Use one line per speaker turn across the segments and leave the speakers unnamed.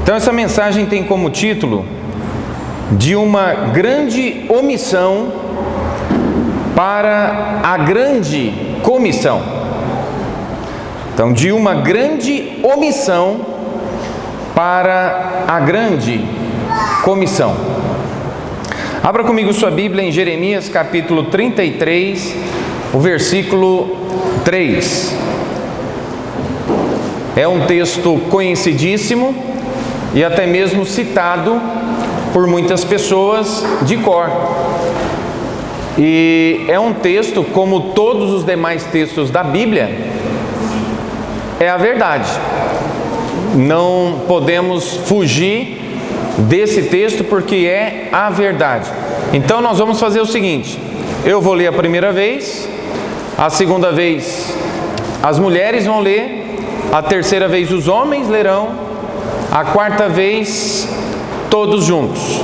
Então essa mensagem tem como título de uma grande omissão para a grande comissão. Então, de uma grande omissão para a grande comissão. Abra comigo sua Bíblia em Jeremias capítulo 33, o versículo 3. É um texto conhecidíssimo e até mesmo citado por muitas pessoas de cor. E é um texto, como todos os demais textos da Bíblia, é a verdade. Não podemos fugir desse texto porque é a verdade. Então nós vamos fazer o seguinte: eu vou ler a primeira vez, a segunda vez as mulheres vão ler, a terceira vez os homens lerão, a quarta vez todos juntos,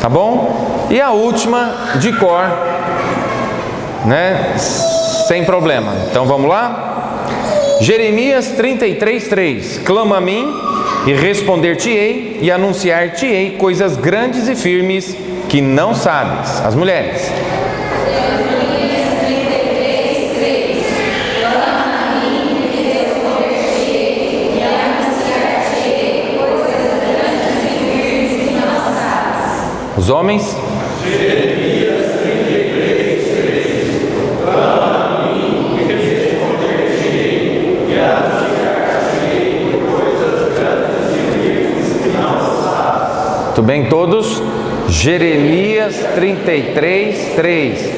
tá bom? E a última de cor, né? Sem problema. Então vamos lá? Jeremias 33, 3. Clama a mim e responder-te-ei e anunciar-te-ei coisas grandes e firmes que não sabes. As mulheres.
Jeremias 33, 3. Clama a mim e responder-te-ei e anunciar-te-ei coisas grandes e firmes que não sabes.
Os homens.
Jeremias 33, 3. Clama a mim e responder-te-ei e anunciar-te-ei coisas grandes e firmes que não sabes.
Tudo bem, todos? Jeremias 33, 3.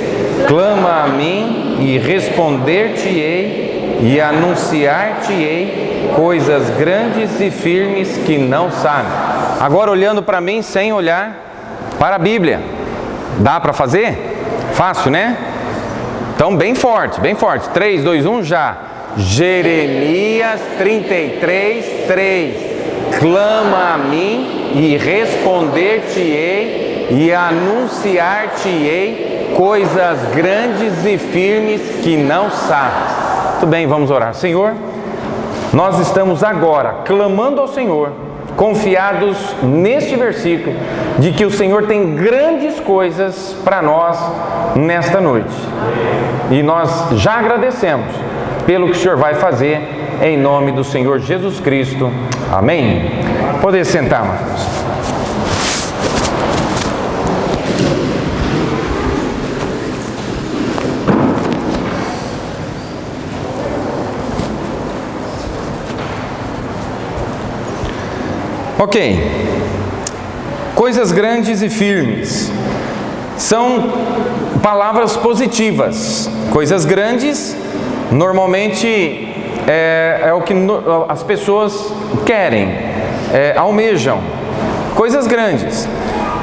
Clama a mim e responder-te-ei e anunciar-te-ei coisas grandes e firmes que não sabes. Agora olhando para mim sem olhar para a Bíblia. Dá para fazer? Fácil, né? Então bem forte, bem forte. 3, 2, 1, já. Jeremias 33, 3. Clama a mim e responder-te-ei e anunciar-te-ei coisas grandes e firmes que não sabes. Muito bem, vamos orar. Senhor, nós estamos agora clamando ao Senhor, confiados neste versículo, de que o Senhor tem grandes coisas para nós nesta noite. E nós já agradecemos pelo que o Senhor vai fazer, em nome do Senhor Jesus Cristo. Amém. Poder sentar, Marcos. Ok. Coisas grandes e firmes são palavras positivas. Coisas grandes normalmente é o que as pessoas querem, almejam. Coisas grandes.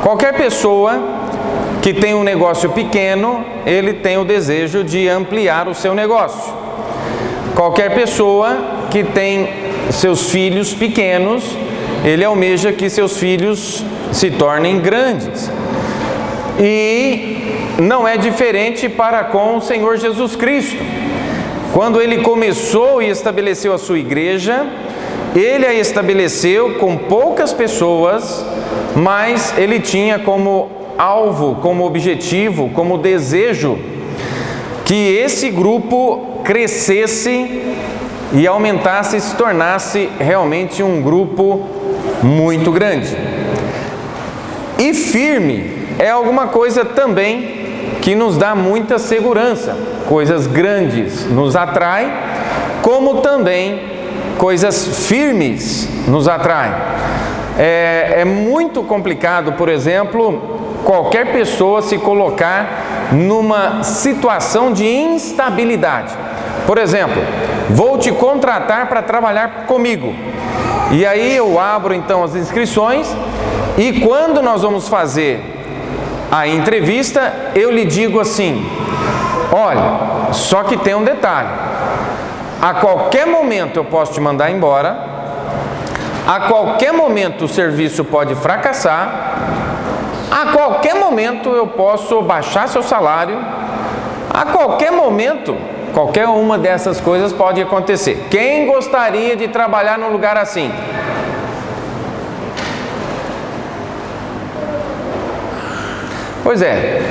Qualquer pessoa que tem um negócio pequeno, ele tem o desejo de ampliar o seu negócio. Qualquer pessoa que tem seus filhos pequenos, ele almeja que seus filhos se tornem grandes. E não é diferente para com o Senhor Jesus Cristo. Quando Ele começou e estabeleceu a sua igreja, Ele a estabeleceu com poucas pessoas, mas Ele tinha como alvo, como objetivo, como desejo, que esse grupo crescesse e aumentasse e se tornasse realmente um grupo muito grande. E firme é alguma coisa também que nos dá muita segurança. Coisas grandes nos atrai, como também coisas firmes nos atraem. É muito complicado, por exemplo, qualquer pessoa se colocar numa situação de instabilidade. Por exemplo, vou te contratar para trabalhar comigo. E aí eu abro então as inscrições e quando nós vamos fazer a entrevista, eu lhe digo assim: olha, só que tem um detalhe. A qualquer momento eu posso te mandar embora, a qualquer momento o serviço pode fracassar, a qualquer momento eu posso baixar seu salário, a qualquer momento, qualquer uma dessas coisas pode acontecer. Quem gostaria de trabalhar num lugar assim? Pois é,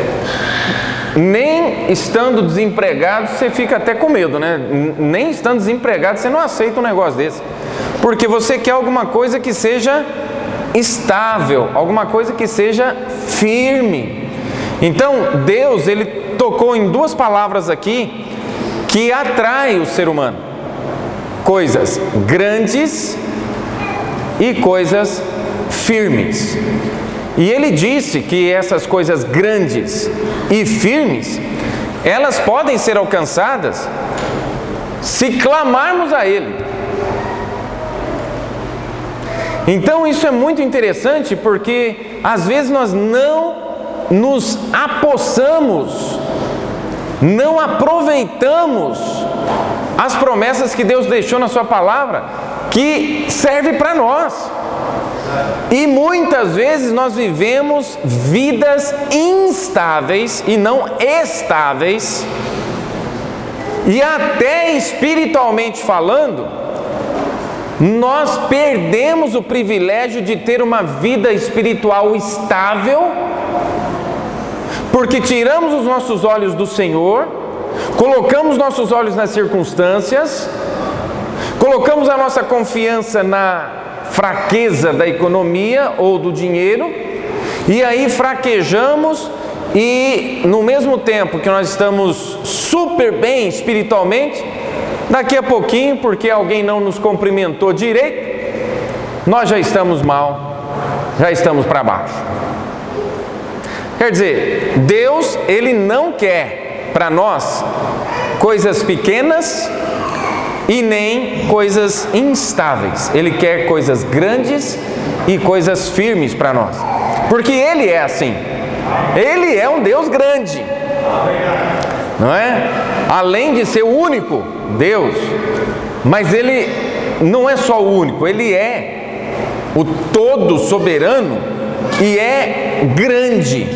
nem estando desempregado você fica até com medo, né? Nem estando desempregado você não aceita um negócio desse, porque você quer alguma coisa que seja estável, alguma coisa que seja firme. Então Deus, Ele tocou em duas palavras aqui que atrai o ser humano: coisas grandes e coisas firmes. E Ele disse que essas coisas grandes e firmes, elas podem ser alcançadas se clamarmos a Ele. Então isso é muito interessante, porque às vezes nós não nos apossamos, não aproveitamos as promessas que Deus deixou na sua palavra, que serve para nós. E muitas vezes nós vivemos vidas instáveis e não estáveis, e até espiritualmente falando, nós perdemos o privilégio de ter uma vida espiritual estável, porque tiramos os nossos olhos do Senhor, colocamos nossos olhos nas circunstâncias, colocamos a nossa confiança na fraqueza da economia ou do dinheiro, e aí fraquejamos, e no mesmo tempo que nós estamos super bem espiritualmente, daqui a pouquinho, porque alguém não nos cumprimentou direito, nós já estamos mal, já estamos para baixo. Quer dizer, Deus, Ele não quer para nós coisas pequenas e nem coisas instáveis. Ele quer coisas grandes e coisas firmes para nós, porque Ele é assim. Ele é um Deus grande, não é? Além de ser o único Deus, mas Ele não é só o único, Ele é o todo soberano e é grande.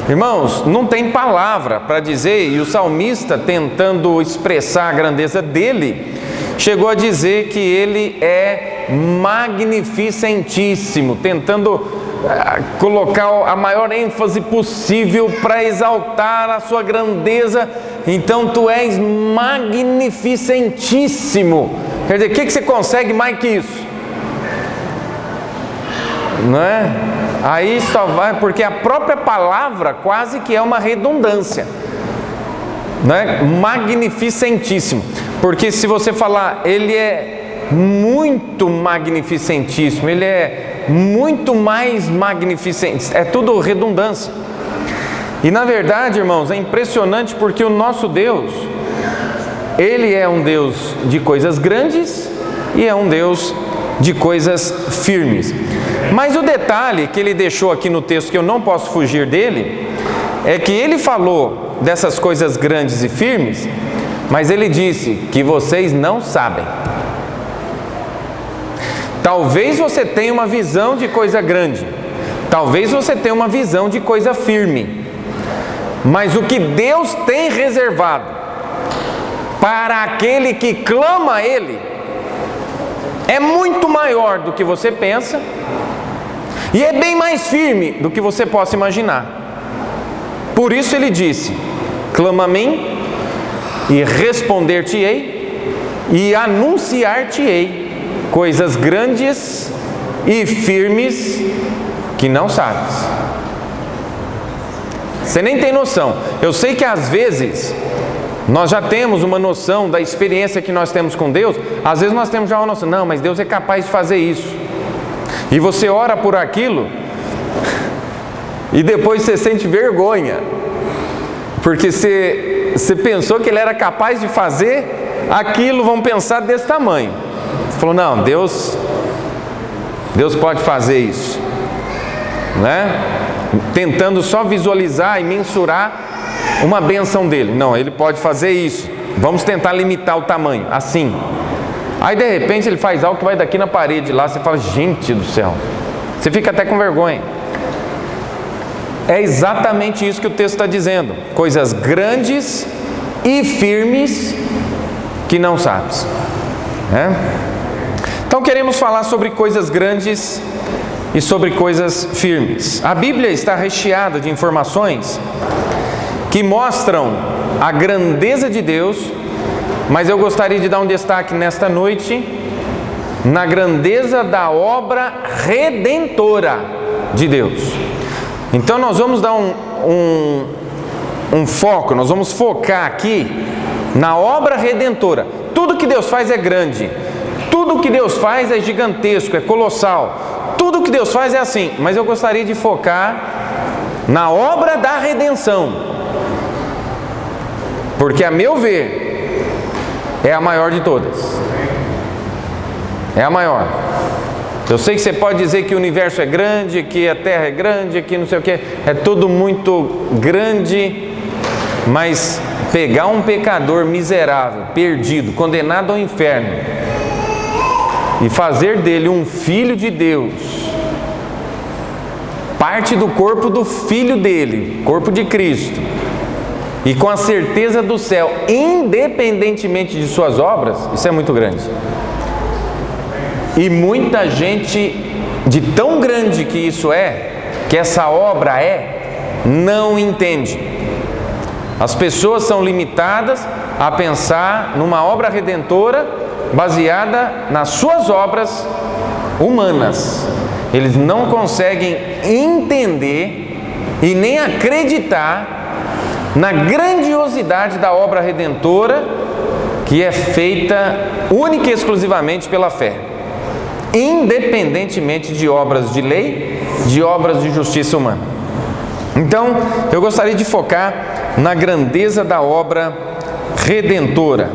Irmãos, não tem palavra para dizer, e o salmista, tentando expressar a grandeza dele, chegou a dizer que Ele é magnificentíssimo, tentando colocar a maior ênfase possível para exaltar a sua grandeza. Então tu és magnificentíssimo. Quer dizer, o que você consegue mais que isso? Não é? Aí só vai, porque a própria palavra quase que é uma redundância, não é? Magnificentíssimo, porque se você falar Ele é muito magnificentíssimo, Ele é muito mais magnificente, é tudo redundância. E na verdade, irmãos, é impressionante, porque o nosso Deus, Ele é um Deus de coisas grandes e é um Deus de coisas firmes. Mas o detalhe que Ele deixou aqui no texto, que eu não posso fugir dele, é que Ele falou dessas coisas grandes e firmes, mas Ele disse que vocês não sabem. Talvez você tenha uma visão de coisa grande, talvez você tenha uma visão de coisa firme, mas o que Deus tem reservado para aquele que clama a Ele é muito maior do que você pensa, e é bem mais firme do que você possa imaginar. Por isso Ele disse: clama a mim, e responder-te-ei, e anunciar-te-ei coisas grandes e firmes que não sabes. Você nem tem noção. Eu sei que às vezes nós já temos uma noção da experiência que nós temos com Deus. Às vezes nós temos já uma noção, não, mas Deus é capaz de fazer isso. E você ora por aquilo e depois você sente vergonha, porque você pensou que Ele era capaz de fazer aquilo, vamos pensar desse tamanho. Você falou, não, Deus pode fazer isso, né? Tentando só visualizar e mensurar uma bênção dele. Não, Ele pode fazer isso, vamos tentar limitar o tamanho, assim. Aí de repente Ele faz algo que vai daqui na parede lá, você fala, gente do céu, você fica até com vergonha. É exatamente isso que o texto está dizendo: coisas grandes e firmes que não sabes, né? Então queremos falar sobre coisas grandes e sobre coisas firmes. A Bíblia está recheada de informações que mostram a grandeza de Deus, mas eu gostaria de dar um destaque nesta noite na grandeza da obra redentora de Deus. Então nós vamos dar um foco, nós vamos focar aqui na obra redentora. Tudo que Deus faz é grande, tudo que Deus faz é gigantesco, é colossal, tudo que Deus faz é assim, mas eu gostaria de focar na obra da redenção, porque a meu ver é a maior de todas, é a maior. Eu sei que você pode dizer que o universo é grande, que a terra é grande, que não sei o que, é tudo muito grande, mas pegar um pecador miserável, perdido, condenado ao inferno, e fazer dele um filho de Deus, parte do corpo do filho dele, corpo de Cristo, e com a certeza do céu, independentemente de suas obras, isso é muito grande. E muita gente, de tão grande que isso é, que essa obra é, não entende. As pessoas são limitadas a pensar numa obra redentora baseada nas suas obras humanas. Eles não conseguem entender e nem acreditar na grandiosidade da obra redentora que é feita única e exclusivamente pela fé, independentemente de obras de lei, de obras de justiça humana. Então, eu gostaria de focar na grandeza da obra redentora.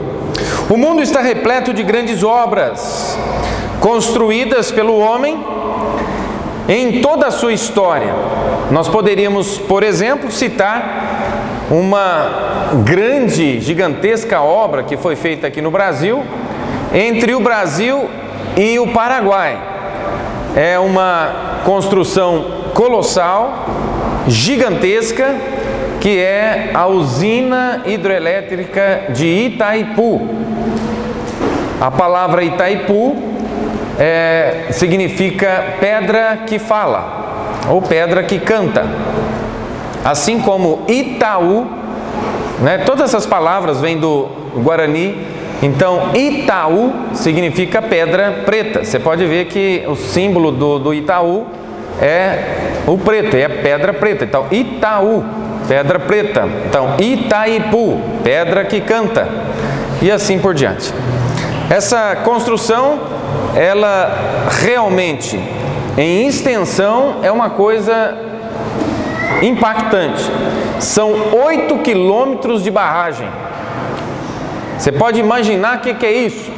O mundo está repleto de grandes obras construídas pelo homem em toda a sua história. Nós poderíamos, por exemplo, citar uma grande, gigantesca obra que foi feita aqui no Brasil, entre o Brasil e o Paraguai. É uma construção colossal, gigantesca, que é a usina hidrelétrica de Itaipu. A palavra Itaipu significa pedra que fala, ou pedra que canta. Assim como Itaú, né, todas essas palavras vêm do Guarani. Então Itaú significa pedra preta. Você pode ver que o símbolo do Itaú é o preto, é a pedra preta. Então Itaú, pedra preta. Então Itaipu, pedra que canta. E assim por diante. Essa construção, ela realmente, em extensão, é uma coisa impactante. São 8 quilômetros de barragem. Você pode imaginar o que é isso?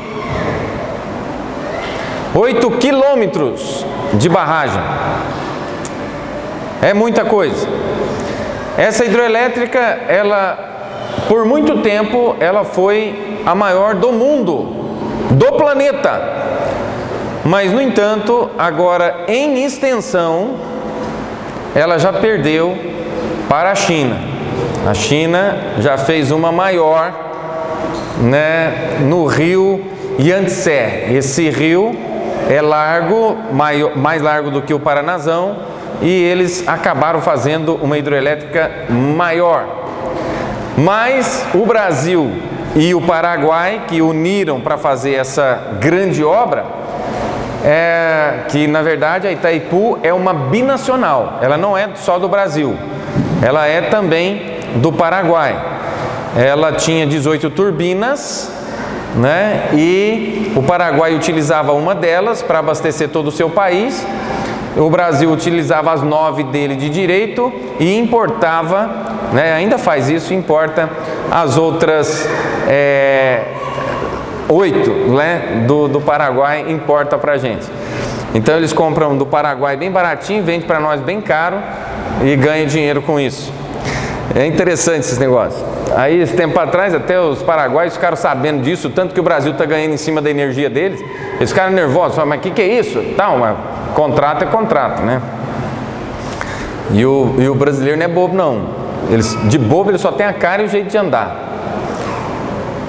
8 quilômetros de barragem. É muita coisa. Essa hidroelétrica, ela, por muito tempo, ela foi a maior do mundo, do planeta. Mas, no entanto, agora em extensão, ela já perdeu para a China. A China já fez uma maior, né, no rio Yangtze. Esse rio é largo, mais largo do que o Paranazão, e eles acabaram fazendo uma hidroelétrica maior. Mas o Brasil e o Paraguai, que uniram para fazer essa grande obra, que na verdade a Itaipu é uma binacional, ela não é só do Brasil, ela é também do Paraguai. Ela tinha 18 turbinas, né? E o Paraguai utilizava uma delas para abastecer todo o seu país. O Brasil utilizava as 9 dele de direito e importava, né? Ainda faz isso, importa as outras 8, né? do Paraguai, importa para a gente. Então eles compram do Paraguai bem baratinho, vende para nós bem caro e ganham dinheiro com isso. É interessante esses negócios. Aí, esse tempo atrás, até os paraguaios ficaram sabendo disso, tanto que o Brasil está ganhando em cima da energia deles. Eles ficaram nervosos, falaram, mas o que é isso? Tá, mas contrato é contrato, né? E o brasileiro não é bobo, não. De bobo ele só tem a cara e o jeito de andar.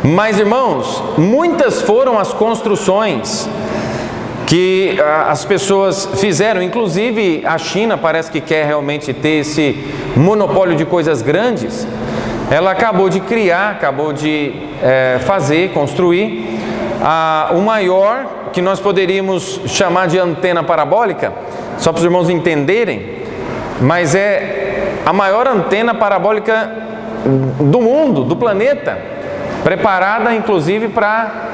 Mas, irmãos, muitas foram as construções que as pessoas fizeram, inclusive a China parece que quer realmente ter esse monopólio de coisas grandes. Ela acabou de criar, acabou de construir o maior, que nós poderíamos chamar de antena parabólica, só para os irmãos entenderem, mas é a maior antena parabólica do mundo, do planeta, preparada inclusive para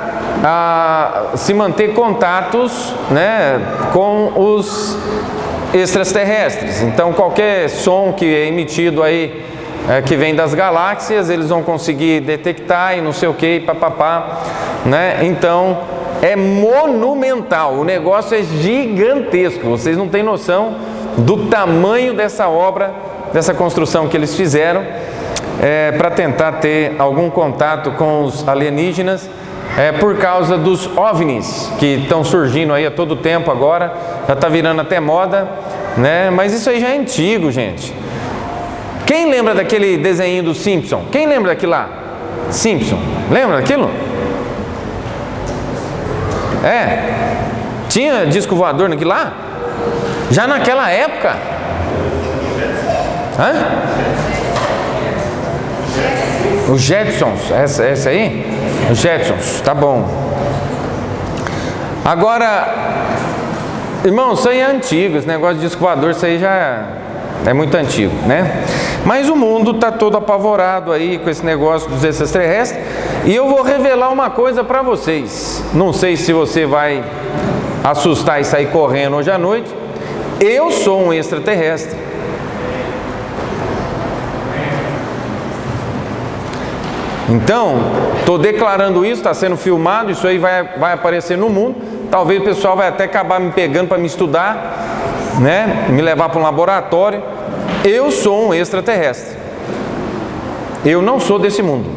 se manter contatos, né, com os extraterrestres. Então qualquer som que é emitido aí, que vem das galáxias, eles vão conseguir detectar e não sei o que, papapá, né? Então é monumental, o negócio é gigantesco, vocês não têm noção do tamanho dessa obra, dessa construção que eles fizeram, para tentar ter algum contato com os alienígenas, por causa dos OVNIs, que estão surgindo aí a todo tempo agora, já está virando até moda, né? Mas isso aí já é antigo, gente. Quem lembra daquele desenho do Simpson? Quem lembra daquilo lá? Simpson, lembra daquilo? Tinha disco voador naquilo lá? Já naquela época? Os Jetsons, essa aí? Os Jetsons, tá bom. Agora, irmãos, isso aí é antigo, esse negócio de disco voador, isso aí já é muito antigo, né? Mas o mundo está todo apavorado aí com esse negócio dos extraterrestres, e eu vou revelar uma coisa para vocês. Não sei se você vai assustar e sair correndo hoje à noite. Eu sou um extraterrestre. Então, estou declarando isso, está sendo filmado, isso aí vai aparecer no mundo. Talvez o pessoal vai até acabar me pegando para me estudar, né? Me levar para um laboratório. Eu sou um extraterrestre. Eu não sou desse mundo.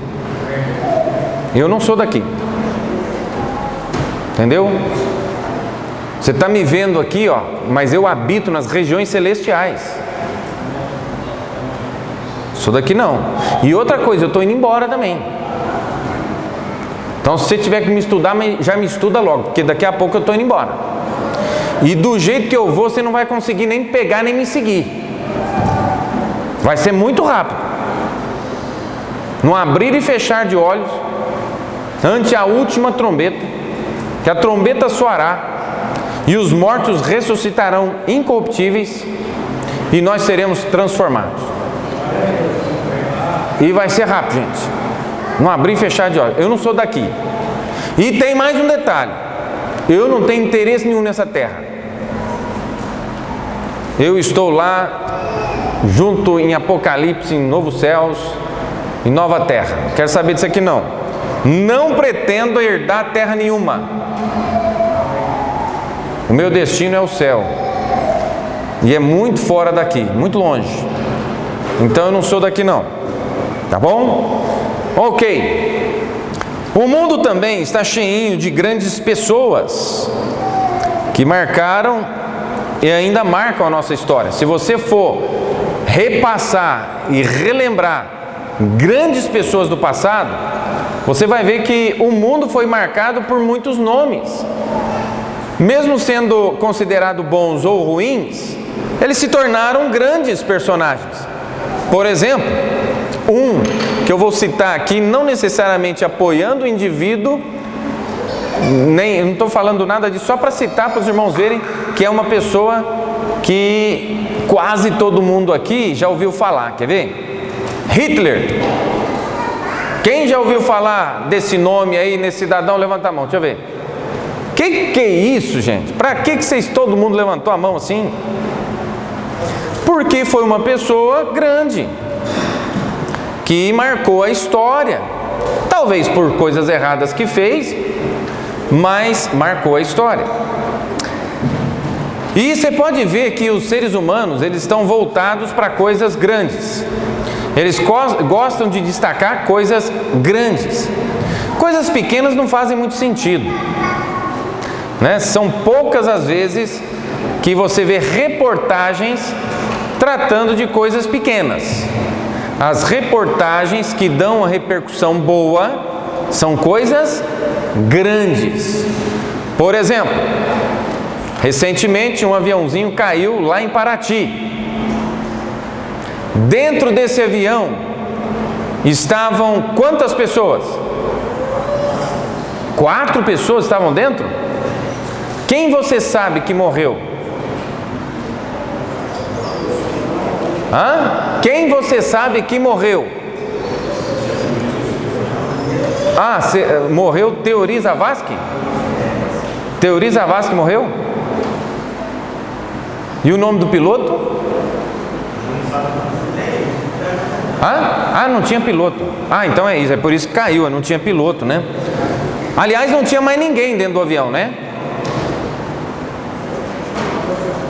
Eu não sou daqui. Entendeu? Você está me vendo aqui, ó, mas eu habito nas regiões celestiais. Sou daqui não. E outra coisa, eu estou indo embora também. Então se você tiver que me estudar, já me estuda logo, porque daqui a pouco eu estou indo embora. E do jeito que eu vou, você não vai conseguir nem pegar, nem me seguir. Vai ser muito rápido. No abrir e fechar de olhos, ante a última trombeta, que a trombeta soará, e os mortos ressuscitarão incorruptíveis, e nós seremos transformados. E vai ser rápido, gente. No abrir e fechar de olhos. Eu não sou daqui. E tem mais um detalhe. Eu não tenho interesse nenhum nessa terra. Eu estou lá, junto em Apocalipse, em novos céus, em nova terra. Não quero saber disso aqui não. Não pretendo herdar terra nenhuma. O meu destino é o céu. E é muito fora daqui, muito longe. Então eu não sou daqui não. Tá bom? Ok. O mundo também está cheio de grandes pessoas que marcaram e ainda marcam a nossa história. Se você for repassar e relembrar grandes pessoas do passado, você vai ver que o mundo foi marcado por muitos nomes. Mesmo sendo considerados bons ou ruins, eles se tornaram grandes personagens. Por exemplo, um que eu vou citar aqui, não necessariamente apoiando o indivíduo, eu não estou falando nada disso, só para citar para os irmãos verem que é uma pessoa que quase todo mundo aqui já ouviu falar. Quer ver? Hitler. Quem já ouviu falar desse nome aí, nesse cidadão? Levanta a mão, deixa eu ver. Que é isso, gente? Para que todo mundo levantou a mão assim? Porque foi uma pessoa grande, que marcou a história. Talvez por coisas erradas que fez, mas marcou a história. E você pode ver que os seres humanos, eles estão voltados para coisas grandes. Eles gostam de destacar coisas grandes. Coisas pequenas não fazem muito sentido, né? São poucas as vezes que você vê reportagens tratando de coisas pequenas. As reportagens que dão uma repercussão boa são coisas grandes. Por exemplo, Recentemente, um aviãozinho caiu lá em Paraty. Dentro desse avião estavam quantas pessoas? 4 pessoas estavam dentro? Quem você sabe que morreu? Quem você sabe que morreu? Morreu Teori Zavascki? Teori Zavascki morreu? E o nome do piloto? Não tinha piloto. Então é isso, é por isso que caiu, não tinha piloto, né? Aliás, não tinha mais ninguém dentro do avião, né?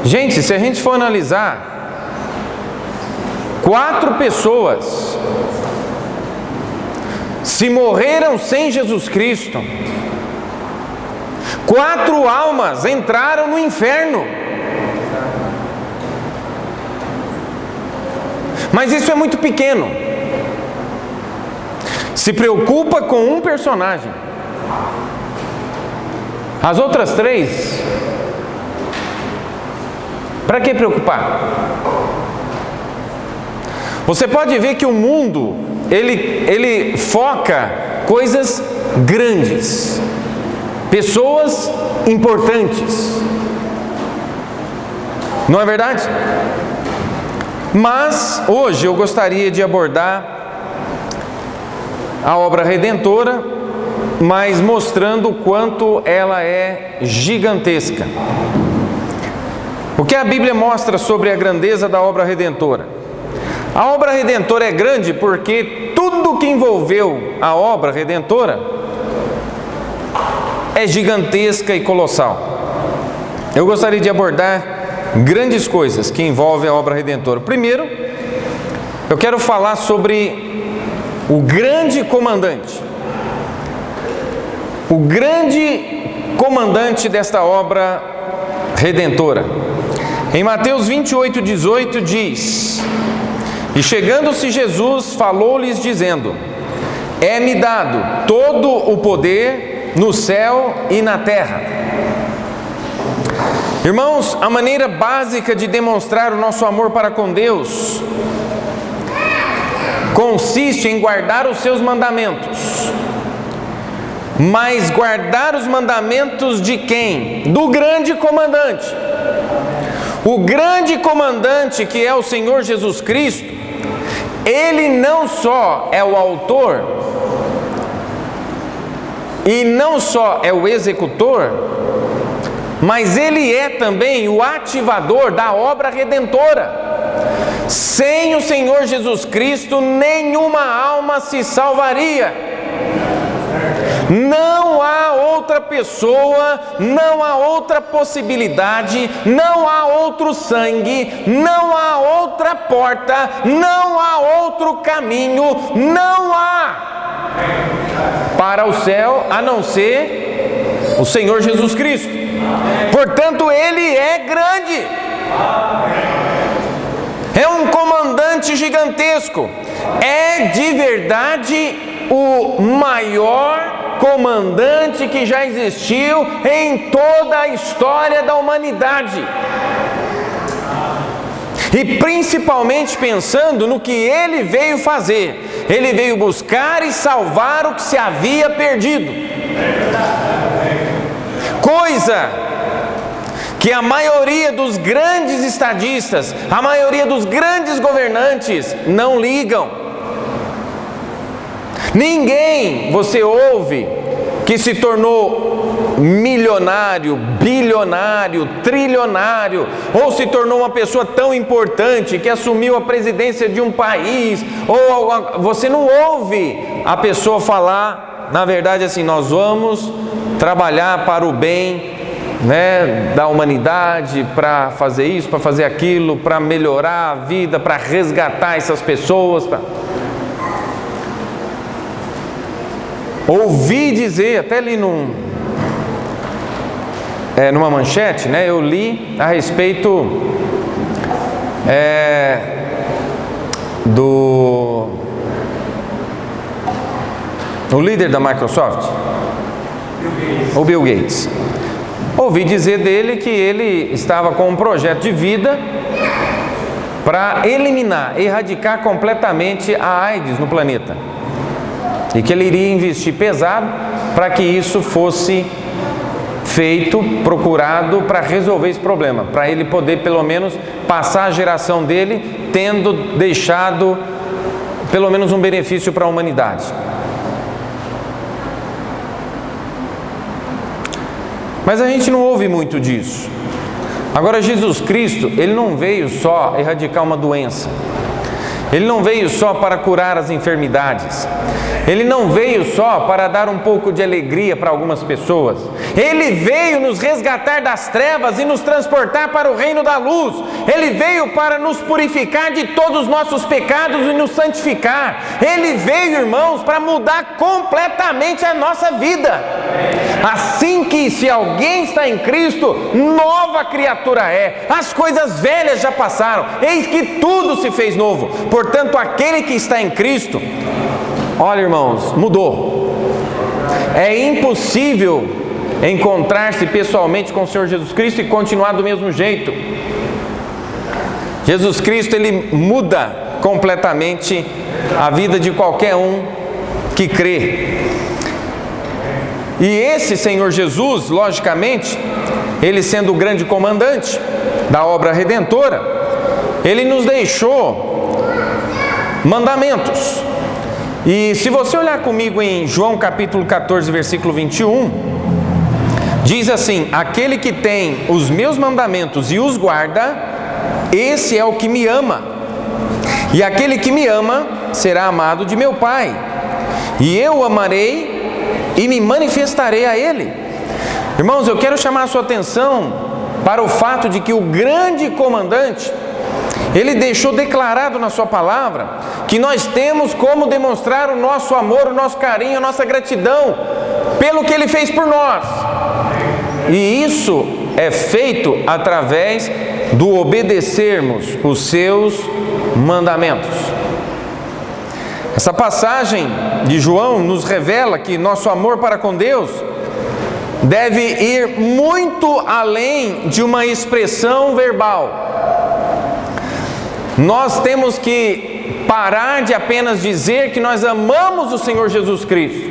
Gente, se a gente for analisar, 4 pessoas, se morreram sem Jesus Cristo, 4 almas entraram no inferno. Mas isso é muito pequeno. Se preocupa com um personagem. As outras 3, para que preocupar? Você pode ver que o mundo, ele foca coisas grandes, pessoas importantes. Não é verdade? Mas hoje eu gostaria de abordar a obra redentora, mas mostrando o quanto ela é gigantesca. O que a Bíblia mostra sobre a grandeza da obra redentora? A obra redentora é grande porque tudo que envolveu a obra redentora é gigantesca e colossal. Eu gostaria de abordar grandes coisas que envolvem a obra redentora. Primeiro, eu quero falar sobre o grande comandante. O grande comandante desta obra redentora. Em Mateus 28:18 diz: E chegando-se Jesus, falou-lhes dizendo: É-me dado todo o poder no céu e na terra. Irmãos, a maneira básica de demonstrar o nosso amor para com Deus consiste em guardar os seus mandamentos. Mas guardar os mandamentos de quem? Do grande comandante. O grande comandante, que é o Senhor Jesus Cristo, Ele não só é o autor e não só é o executor, mas Ele é também o ativador da obra redentora. Sem o Senhor Jesus Cristo, nenhuma alma se salvaria. Não há outra pessoa, não há outra possibilidade, não há outro sangue, não há outra porta, não há outro caminho, não há para o céu a não ser o Senhor Jesus Cristo. Portanto, Ele é grande. É um comandante gigantesco. É de verdade o maior comandante que já existiu em toda a história da humanidade. E principalmente pensando no que Ele veio fazer. Ele veio buscar e salvar o que se havia perdido. Coisa que a maioria dos grandes estadistas, a maioria dos grandes governantes não ligam. Ninguém você ouve que se tornou milionário, bilionário, trilionário, ou se tornou uma pessoa tão importante que assumiu a presidência de um país, ou você não ouve a pessoa falar, na verdade assim, nós vamos trabalhar para o bem, né, da humanidade, para fazer isso, para fazer aquilo, para melhorar a vida, para resgatar essas pessoas. Ouvi dizer, até li numa manchete, né, eu li a respeito do líder da Microsoft, o Bill Gates. ouvi dizer dele que ele estava com um projeto de vida para eliminar, erradicar completamente a AIDS no planeta. E que ele iria investir pesado para que isso fosse feito, procurado para resolver esse problema, para ele poder pelo menos passar a geração dele tendo deixado pelo menos um benefício para a humanidade. Mas a gente não ouve muito disso. Agora, Jesus Cristo, Ele não veio só erradicar uma doença. Ele não veio só para curar as enfermidades. Ele não veio só para dar um pouco de alegria para algumas pessoas. Ele veio nos resgatar das trevas e nos transportar para o reino da luz. Ele veio para nos purificar de todos os nossos pecados e nos santificar. Ele veio, irmãos, para mudar completamente a nossa vida. Assim que, se alguém está em Cristo, nova criatura é. As coisas velhas já passaram, eis que tudo se fez novo. Portanto, aquele que está em Cristo, olha, irmãos, mudou. É impossível encontrar-se pessoalmente com o Senhor Jesus Cristo e continuar do mesmo jeito. Jesus Cristo, Ele muda completamente a vida de qualquer um que crê. E esse Senhor Jesus, logicamente, Ele sendo o grande comandante da obra redentora, Ele nos deixou mandamentos. E se você olhar comigo em João capítulo 14, versículo 21, diz assim: aquele que tem os meus mandamentos e os guarda, esse é o que me ama. E aquele que me ama será amado de meu Pai. E eu o amarei e me manifestarei a Ele. Irmãos, eu quero chamar a sua atenção para o fato de que o grande comandante, Ele deixou declarado na sua palavra que nós temos como demonstrar o nosso amor, o nosso carinho, a nossa gratidão pelo que Ele fez por nós. E isso é feito através do obedecermos os seus mandamentos. Essa passagem de João nos revela que nosso amor para com Deus deve ir muito além de uma expressão verbal. Nós temos que parar de apenas dizer que nós amamos o Senhor Jesus Cristo.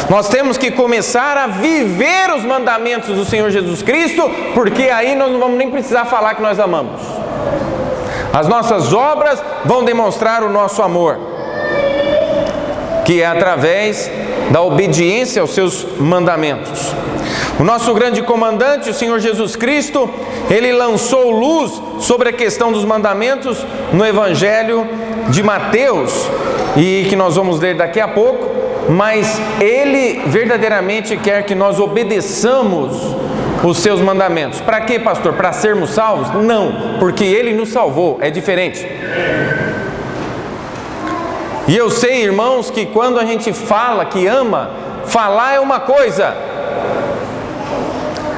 Nós temos que começar a viver os mandamentos do Senhor Jesus Cristo, porque aí nós não vamos nem precisar falar que nós amamos. As nossas obras vão demonstrar o nosso amor, que é através da obediência aos seus mandamentos. O nosso grande comandante, o Senhor Jesus Cristo, Ele lançou luz sobre a questão dos mandamentos no Evangelho de Mateus, e que nós vamos ler daqui a pouco, mas Ele verdadeiramente quer que nós obedeçamos os seus mandamentos. Para quê, pastor? Para sermos salvos? Não, porque Ele nos salvou, é diferente. E eu sei, irmãos, que quando a gente fala que ama, falar é uma coisa,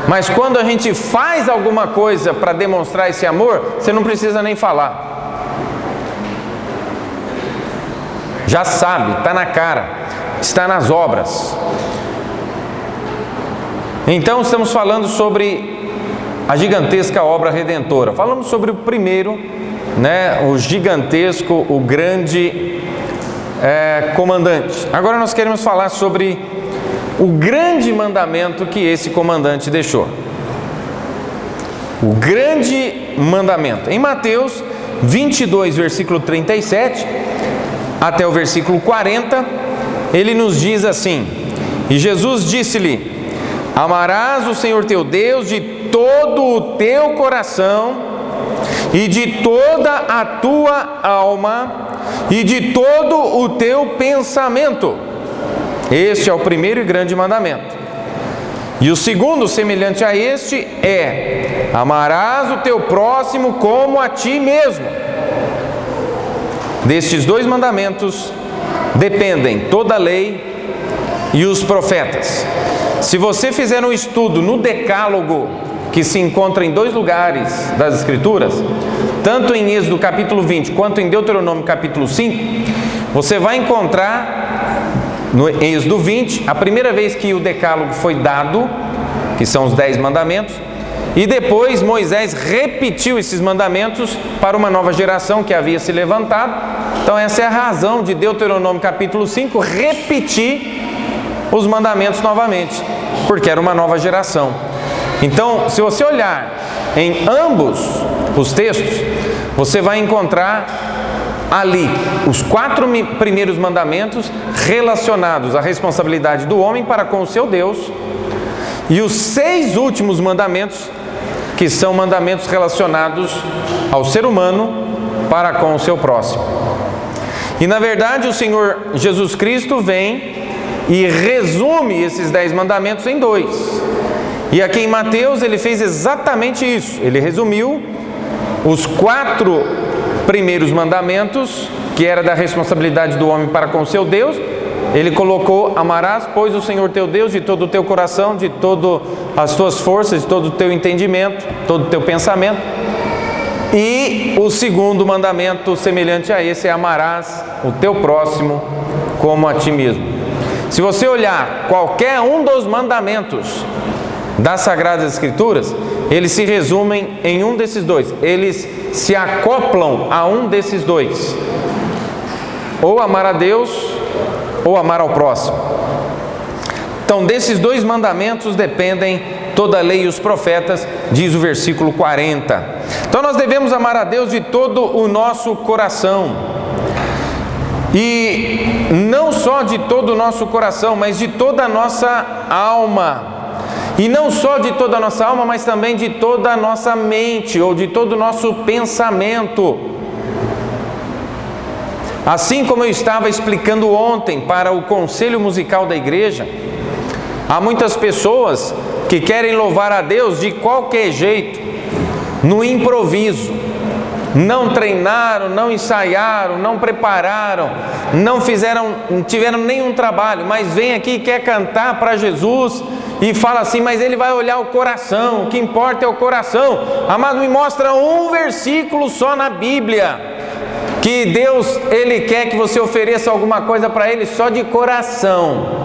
mas quando a gente faz alguma coisa para demonstrar esse amor, você não precisa nem falar. Já sabe, está na cara, está nas obras. Então estamos falando sobre a gigantesca obra redentora. Falamos sobre o primeiro, o gigantesco, o grande comandante. Agora nós queremos falar sobre o grande mandamento que esse comandante deixou. O grande mandamento. Em Mateus 22, versículo 37 até o versículo 40, ele nos diz assim: e Jesus disse-lhe: amarás o Senhor teu Deus de todo o teu coração e de toda a tua alma e de todo o teu pensamento. Este é o primeiro e grande mandamento. E o segundo, semelhante a este, é: amarás o teu próximo como a ti mesmo. Destes dois mandamentos dependem toda a lei e os profetas. Se você fizer um estudo no Decálogo, que se encontra em dois lugares das Escrituras, tanto em Êxodo capítulo 20 quanto em Deuteronômio capítulo 5, você vai encontrar no Êxodo 20, a primeira vez que o Decálogo foi dado, que são os 10 mandamentos, e depois Moisés repetiu esses mandamentos para uma nova geração que havia se levantado. Então essa é a razão de Deuteronômio capítulo 5 repetir os mandamentos novamente, porque era uma nova geração. Então, se você olhar em ambos os textos, você vai encontrar ali os 4 primeiros mandamentos relacionados à responsabilidade do homem para com o seu Deus, e os 6 últimos mandamentos, que são mandamentos relacionados ao ser humano para com o seu próximo. E na verdade o Senhor Jesus Cristo vem e resume esses 10 mandamentos em 2. E aqui em Mateus ele fez exatamente isso. Ele resumiu os 4 primeiros mandamentos, que era da responsabilidade do homem para com o seu Deus. Ele colocou: amarás, pois, o Senhor teu Deus de todo o teu coração, de todas as tuas forças, de todo o teu entendimento, todo o teu pensamento. E o segundo mandamento, semelhante a esse, é: amarás o teu próximo como a ti mesmo. Se você olhar qualquer um dos mandamentos das Sagradas Escrituras, eles se resumem em um desses 2. Eles se acoplam a um desses 2. Ou amar a Deus, ou amar ao próximo. Então, desses 2 mandamentos dependem toda a lei e os profetas, diz o versículo 40. Então, nós devemos amar a Deus de todo o nosso coração. E não só de todo o nosso coração, mas de toda a nossa alma. E não só de toda a nossa alma, mas também de toda a nossa mente, ou de todo o nosso pensamento. Assim como eu estava explicando ontem para o conselho musical da igreja, há muitas pessoas que querem louvar a Deus de qualquer jeito, no improviso. Não treinaram, não ensaiaram, não prepararam, não tiveram nenhum trabalho, mas vem aqui e quer cantar para Jesus e fala assim: mas ele vai olhar o coração, o que importa é o coração. Amado, me mostra um versículo só na Bíblia que Deus, Ele quer que você ofereça alguma coisa para Ele só de coração.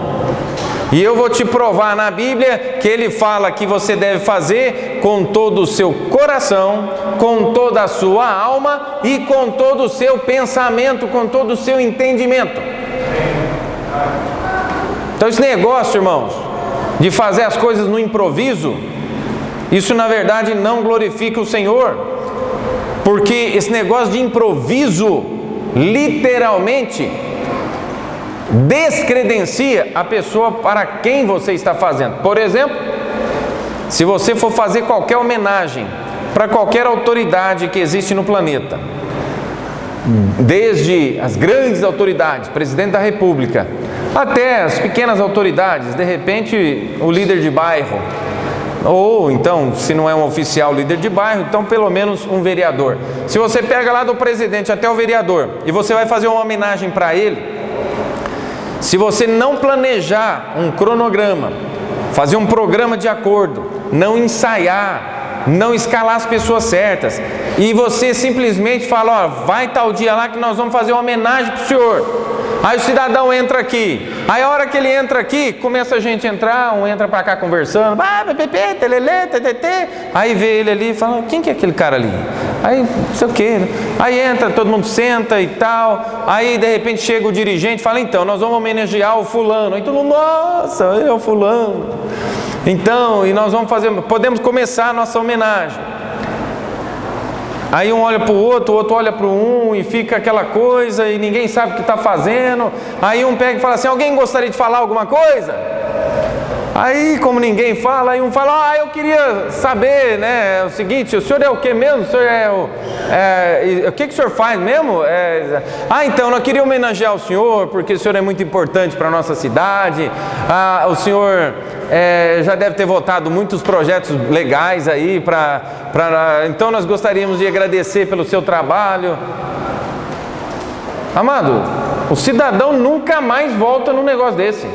E eu vou te provar na Bíblia que Ele fala que você deve fazer com todo o seu coração, com toda a sua alma e com todo o seu pensamento, com todo o seu entendimento. Então esse negócio, irmãos, de fazer as coisas no improviso, isso na verdade não glorifica o Senhor, porque esse negócio de improviso literalmente descredencia a pessoa para quem você está fazendo. Por exemplo, se você for fazer qualquer homenagem para qualquer autoridade que existe no planeta, desde as grandes autoridades, presidente da república, até as pequenas autoridades, de repente o líder de bairro, ou então, se não é um oficial líder de bairro, então pelo menos um vereador. Se você pega lá do presidente até o vereador e você vai fazer uma homenagem para ele, se você não planejar um cronograma, fazer um programa de acordo, não ensaiar, não escalar as pessoas certas, e você simplesmente fala: ó, vai tal dia lá que nós vamos fazer uma homenagem para o senhor. Aí o cidadão entra aqui, aí a hora que ele entra aqui, começa a gente a entrar, um entra para cá conversando, aí vê ele ali e fala: quem que é aquele cara ali? Aí não sei o que, aí entra, todo mundo senta e tal, aí de repente chega o dirigente e fala: então, nós vamos homenagear o fulano. Aí todo mundo: nossa, ele é o fulano. Então, e nós vamos fazer, podemos começar a nossa homenagem. Aí um olha para o outro olha para um, e fica aquela coisa, e ninguém sabe o que está fazendo. Aí um pega e fala assim: alguém gostaria de falar alguma coisa? Aí, como ninguém fala, aí um fala: eu queria saber, né, o seguinte, o senhor é o que mesmo? O senhor o que o senhor faz mesmo? Então, eu queria homenagear o senhor, porque o senhor é muito importante para a nossa cidade. O senhor já deve ter votado muitos projetos legais aí, então nós gostaríamos de agradecer pelo seu trabalho. Amado, o cidadão nunca mais volta num negócio desse.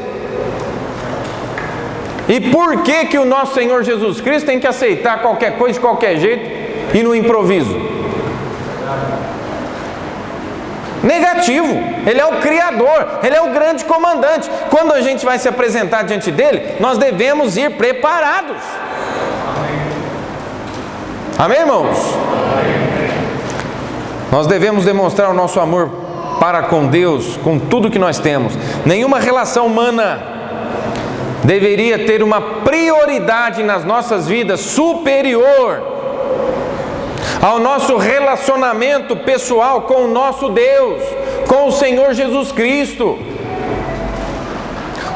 E por que o nosso Senhor Jesus Cristo tem que aceitar qualquer coisa de qualquer jeito e no improviso? negativo. Ele é o Criador, Ele é o grande comandante. Quando a gente vai se apresentar diante dele, nós devemos ir preparados. Amém, irmãos? Nós devemos demonstrar o nosso amor para com Deus, com tudo que nós temos. Nenhuma relação humana deveria ter uma prioridade nas nossas vidas superior ao nosso relacionamento pessoal com o nosso Deus, com o Senhor Jesus Cristo.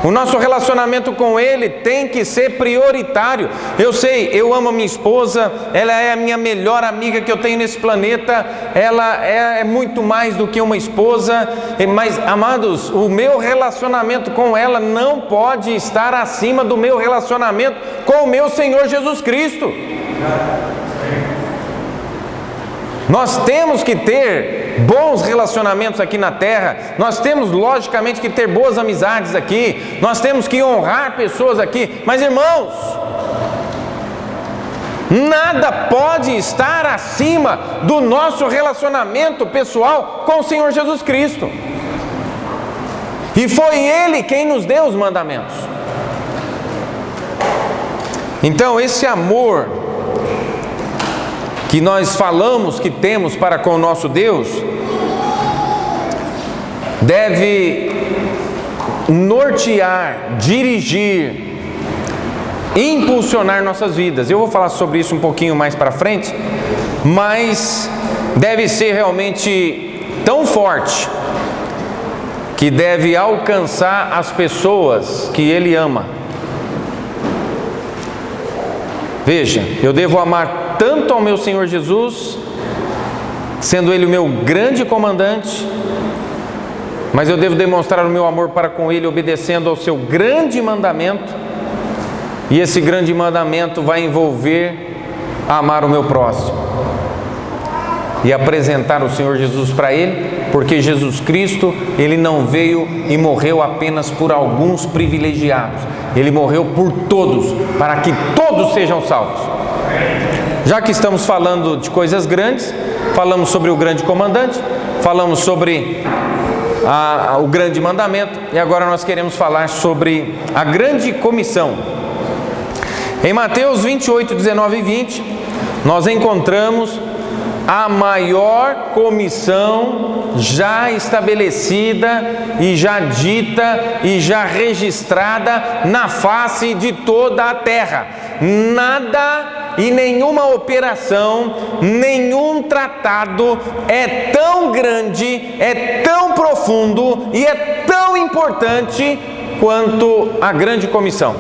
O nosso relacionamento com Ele tem que ser prioritário. Eu sei, eu amo a minha esposa, ela é a minha melhor amiga que eu tenho nesse planeta, ela é muito mais do que uma esposa, mas, amados, o meu relacionamento com ela não pode estar acima do meu relacionamento com o meu Senhor Jesus Cristo. Nós temos que ter bons relacionamentos aqui na terra, nós temos logicamente que ter boas amizades aqui, nós temos que honrar pessoas aqui, mas irmãos, nada pode estar acima do nosso relacionamento pessoal com o Senhor Jesus Cristo. E foi Ele quem nos deu os mandamentos. Então esse amor que nós falamos que temos para com o nosso Deus, deve nortear, dirigir, impulsionar nossas vidas. Eu vou falar sobre isso um pouquinho mais para frente, mas deve ser realmente tão forte, que deve alcançar as pessoas que Ele ama. Veja, eu devo amar tanto ao meu Senhor Jesus, sendo Ele o meu grande comandante, mas eu devo demonstrar o meu amor para com Ele, obedecendo ao seu grande mandamento, e esse grande mandamento vai envolver amar o meu próximo, e apresentar o Senhor Jesus para Ele, porque Jesus Cristo, Ele não veio e morreu apenas por alguns privilegiados, Ele morreu por todos, para que todos sejam salvos. Já que estamos falando de coisas grandes, falamos sobre o grande comandante, falamos sobre o grande mandamento, e agora nós queremos falar sobre a grande comissão. Em Mateus 28, 19 e 20, nós encontramos a maior comissão já estabelecida e já dita e já registrada na face de toda a terra. Nada e nenhuma operação, nenhum tratado é tão grande, é tão profundo e é tão importante quanto a grande comissão.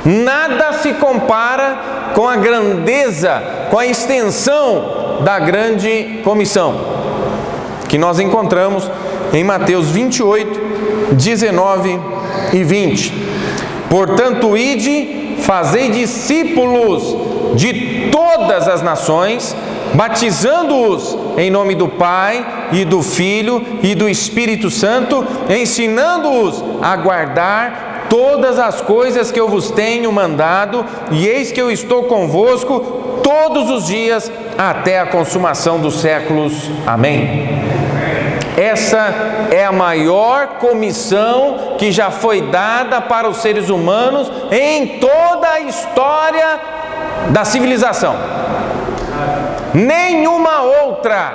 Nada se compara com a grandeza, com a extensão da grande comissão, que nós encontramos em Mateus 28, 19 e 20. Portanto, ide, fazei discípulos de todas as nações, batizando-os em nome do Pai e do Filho e do Espírito Santo, ensinando-os a guardar todas as coisas que eu vos tenho mandado, e eis que eu estou convosco todos os dias até a consumação dos séculos. Amém. Essa é a maior comissão que já foi dada para os seres humanos em toda a história da civilização. Nenhuma outra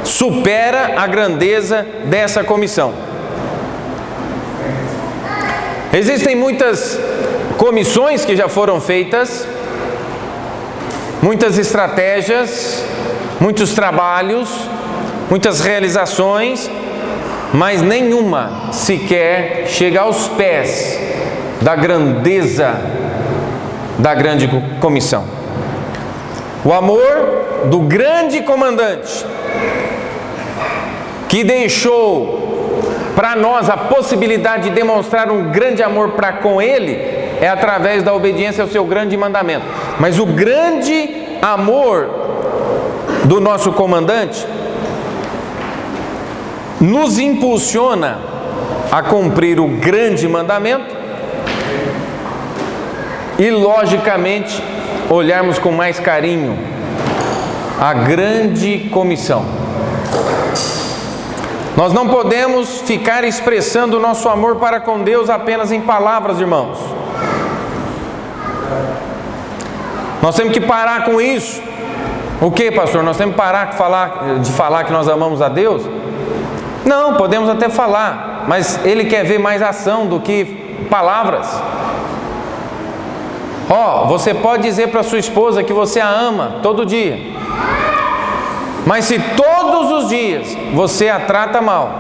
supera a grandeza dessa comissão. Existem muitas comissões que já foram feitas, muitas estratégias, muitos trabalhos, muitas realizações, mas nenhuma sequer chega aos pés da grandeza da grande comissão. O amor do grande comandante, que deixou para nós a possibilidade de demonstrar um grande amor para com Ele, é através da obediência ao seu grande mandamento. Mas o grande amor do nosso comandante nos impulsiona a cumprir o grande mandamento e, logicamente, olharmos com mais carinho a grande comissão. Nós não podemos ficar expressando o nosso amor para com Deus apenas em palavras, irmãos. Nós temos que parar com isso. O que, pastor? Nós temos que parar de falar que nós amamos a Deus? Não, podemos até falar, mas Ele quer ver mais ação do que palavras. Você pode dizer para sua esposa que você a ama todo dia, mas se todos os dias você a trata mal,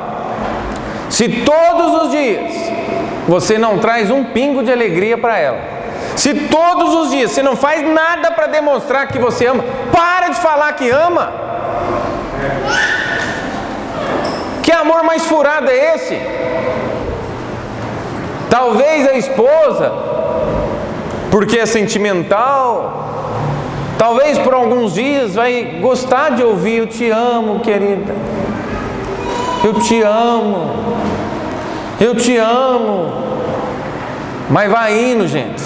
se todos os dias você não traz um pingo de alegria para ela, se todos os dias você não faz nada para demonstrar que você ama, para de falar que ama. Que amor mais furado é esse? Talvez a esposa, porque é sentimental, talvez por alguns dias vai gostar de ouvir: eu te amo, querida, eu te amo, eu te amo. Mas vai indo, gente.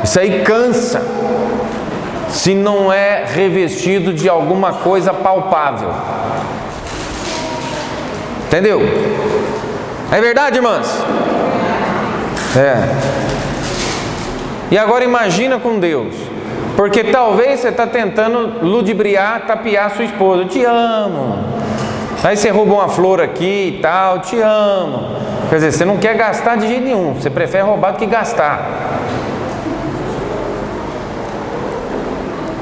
Isso aí cansa, se não é revestido de alguma coisa palpável. Entendeu? É verdade, irmãs? E agora imagina com Deus. Porque talvez você está tentando ludibriar, tapear sua esposa: eu te amo. Aí você rouba uma flor aqui e tal: te amo. Quer dizer, você não quer gastar de jeito nenhum, você prefere roubar do que gastar.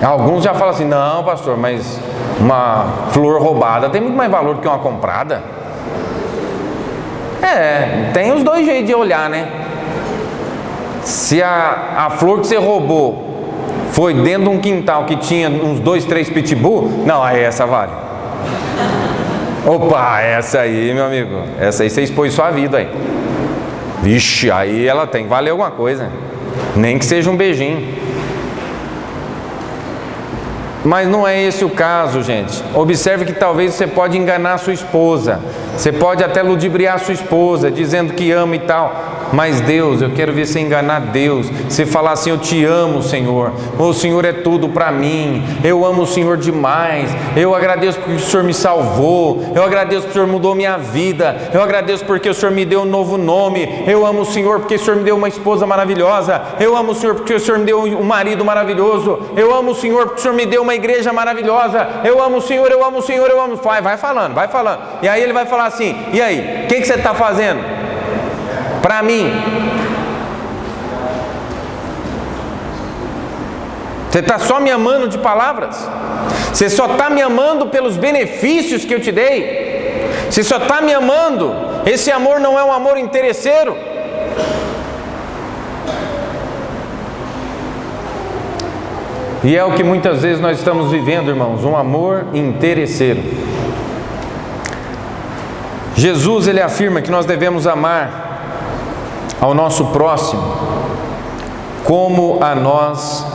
Alguns já falam assim: não, pastor, mas uma flor roubada tem muito mais valor do que uma comprada. Tem os dois jeitos de olhar, né? Se a flor que você roubou foi dentro de um quintal que tinha uns 2, 3 pitbull, não, aí essa vale. Opa, essa aí, meu amigo, essa aí você expôs sua vida aí. Vixe, aí ela tem que valer alguma coisa, nem que seja um beijinho. Mas não é esse o caso, gente. Observe que talvez você pode enganar a sua esposa, você pode até ludibriar a sua esposa, dizendo que ama e tal. Mas Deus, eu quero ver você enganar Deus. Você falar assim: eu te amo, Senhor. O Senhor é tudo para mim. Eu amo o Senhor demais. Eu agradeço porque o Senhor me salvou. Eu agradeço porque o Senhor mudou minha vida. Eu agradeço porque o Senhor me deu um novo nome. Eu amo o Senhor porque o Senhor me deu uma esposa maravilhosa. Eu amo o Senhor porque o Senhor me deu um marido maravilhoso. Eu amo o Senhor porque o Senhor me deu uma igreja maravilhosa. Eu amo o Senhor, eu amo o Senhor, eu amo. Vai falando, vai falando. E aí ele vai falar assim: e aí, o que você está fazendo para mim? Você está só me amando de palavras? Você só está me amando pelos benefícios que eu te dei? Você só está me amando? Esse amor não é um amor interesseiro? E é o que muitas vezes nós estamos vivendo, irmãos, um amor interesseiro. Jesus, ele afirma que nós devemos amar ao nosso próximo como a nós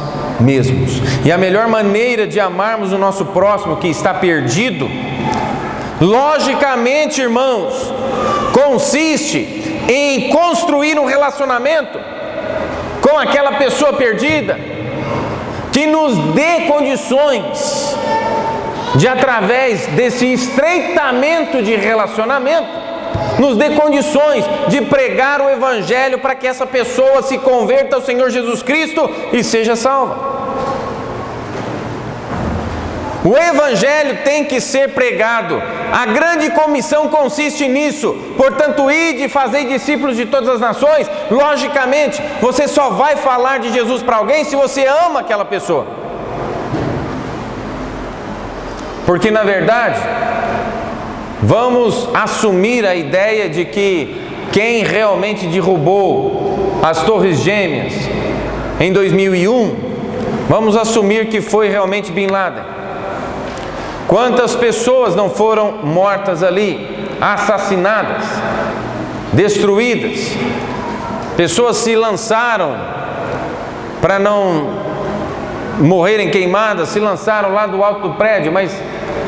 mesmos. E a melhor maneira de amarmos o nosso próximo que está perdido, logicamente, irmãos, consiste em construir um relacionamento com aquela pessoa perdida, que nos dê condições de, através desse estreitamento de relacionamento, nos dê condições de pregar o Evangelho para que essa pessoa se converta ao Senhor Jesus Cristo e seja salva. O Evangelho tem que ser pregado. A grande comissão consiste nisso. Portanto, ide e fazei discípulos de todas as nações. Logicamente, você só vai falar de Jesus para alguém se você ama aquela pessoa. Porque, na verdade, vamos assumir a ideia de que quem realmente derrubou as Torres Gêmeas em 2001, vamos assumir que foi realmente Bin Laden. Quantas pessoas não foram mortas ali, assassinadas, destruídas? Pessoas se lançaram para não morrerem queimadas, se lançaram lá do alto do prédio, mas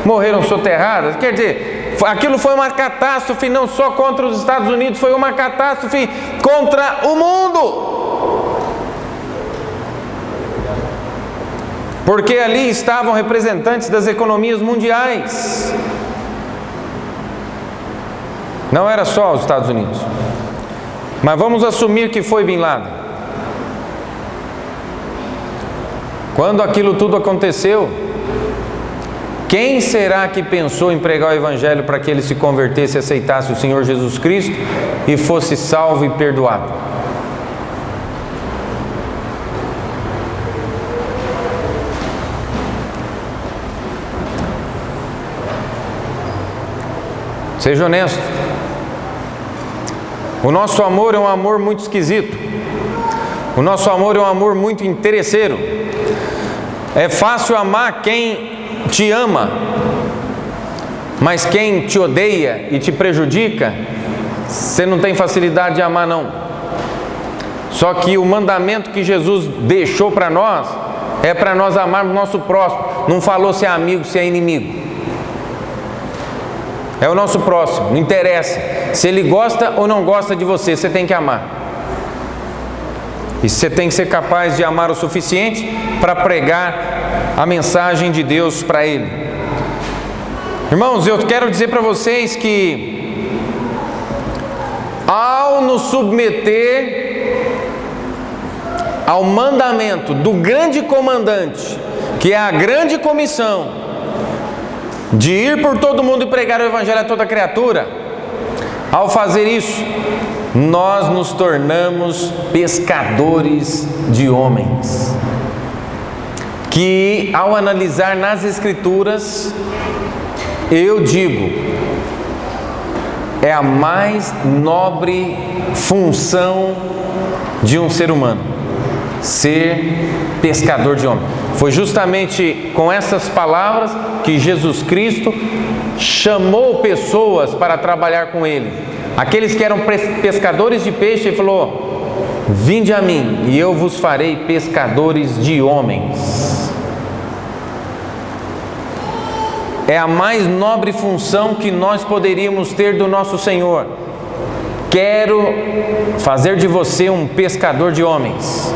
morreram soterradas. Quer dizer, aquilo foi uma catástrofe não só contra os Estados Unidos, foi uma catástrofe contra o mundo. Porque ali estavam representantes das economias mundiais. Não era só os Estados Unidos. Mas vamos assumir que foi Bin Laden. Quando aquilo tudo aconteceu, quem será que pensou em pregar o Evangelho para que ele se convertesse e aceitasse o Senhor Jesus Cristo e fosse salvo e perdoado? Seja honesto. O nosso amor é um amor muito esquisito. O nosso amor é um amor muito interesseiro. É fácil amar quem te ama, mas quem te odeia e te prejudica, você não tem facilidade de amar, não. Só que o mandamento que Jesus deixou para nós é para nós amarmos o nosso próximo. Não falou se é amigo, se é inimigo. É o nosso próximo, não interessa se ele gosta ou não gosta de você, você tem que amar. E você tem que ser capaz de amar o suficiente para pregar a mensagem de Deus para ele. Irmãos, eu quero dizer para vocês que ao nos submeter ao mandamento do grande comandante, que é a grande comissão, de ir por todo mundo e pregar o Evangelho a toda criatura, ao fazer isso, nós nos tornamos pescadores de homens, que ao analisar nas Escrituras, eu digo, é a mais nobre função de um ser humano, ser pescador de homens. Foi justamente com essas palavras que Jesus Cristo chamou pessoas para trabalhar com Ele. Aqueles que eram pescadores de peixe, Ele falou: vinde a mim e eu vos farei pescadores de homens. É a mais nobre função que nós poderíamos ter do nosso Senhor. Quero fazer de você um pescador de homens.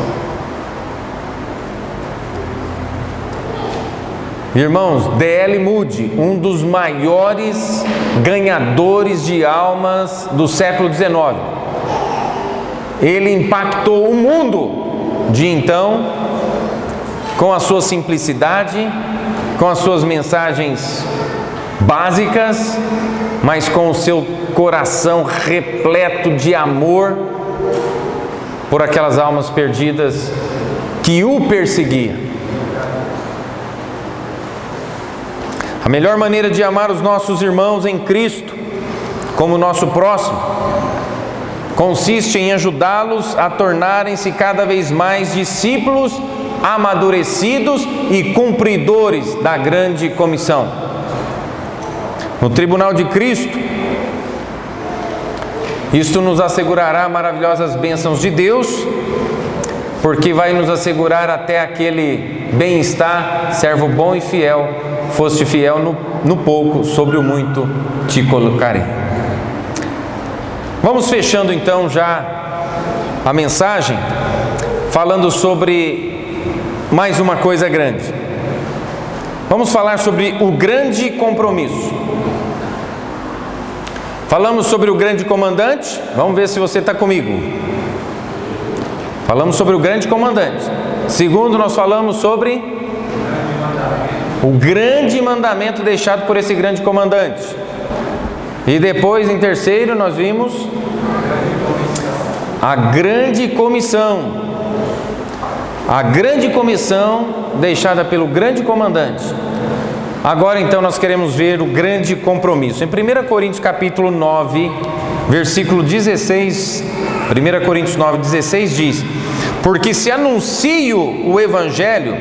Irmãos, D.L. Moody, um dos maiores ganhadores de almas do século XIX, ele impactou o mundo de então com a sua simplicidade, com as suas mensagens básicas, mas com o seu coração repleto de amor por aquelas almas perdidas que o perseguiam. A melhor maneira de amar os nossos irmãos em Cristo, como nosso próximo, consiste em ajudá-los a tornarem-se cada vez mais discípulos amadurecidos e cumpridores da grande comissão. No tribunal de Cristo, isto nos assegurará maravilhosas bênçãos de Deus, porque vai nos assegurar até aquele bem-estar: servo bom e fiel, foste fiel no pouco, sobre o muito te colocarei. Vamos fechando então já a mensagem, falando sobre mais uma coisa grande. Vamos falar sobre o grande compromisso. Falamos sobre o grande comandante, vamos ver se você está comigo. Falamos sobre o grande comandante. Segundo, nós falamos sobre o grande mandamento deixado por esse grande comandante. E depois, em terceiro, nós vimos a grande comissão. A grande comissão deixada pelo grande comandante. Agora, então, nós queremos ver o grande compromisso. Em 1 Coríntios capítulo 9, versículo 16, 1 Coríntios 9, 16 diz: porque se anuncio o Evangelho,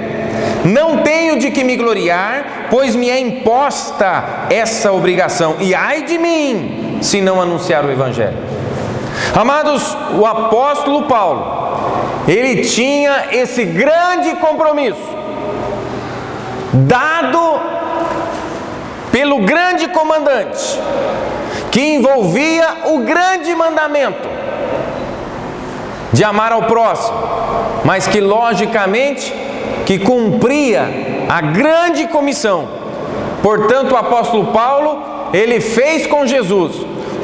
não tenho de que me gloriar, pois me é imposta essa obrigação. E ai de mim, se não anunciar o Evangelho. Amados, o apóstolo Paulo, ele tinha esse grande compromisso, dado pelo grande comandante, que envolvia o grande mandamento de amar ao próximo, mas que logicamente que cumpria a grande comissão. Portanto, o apóstolo Paulo, ele fez com Jesus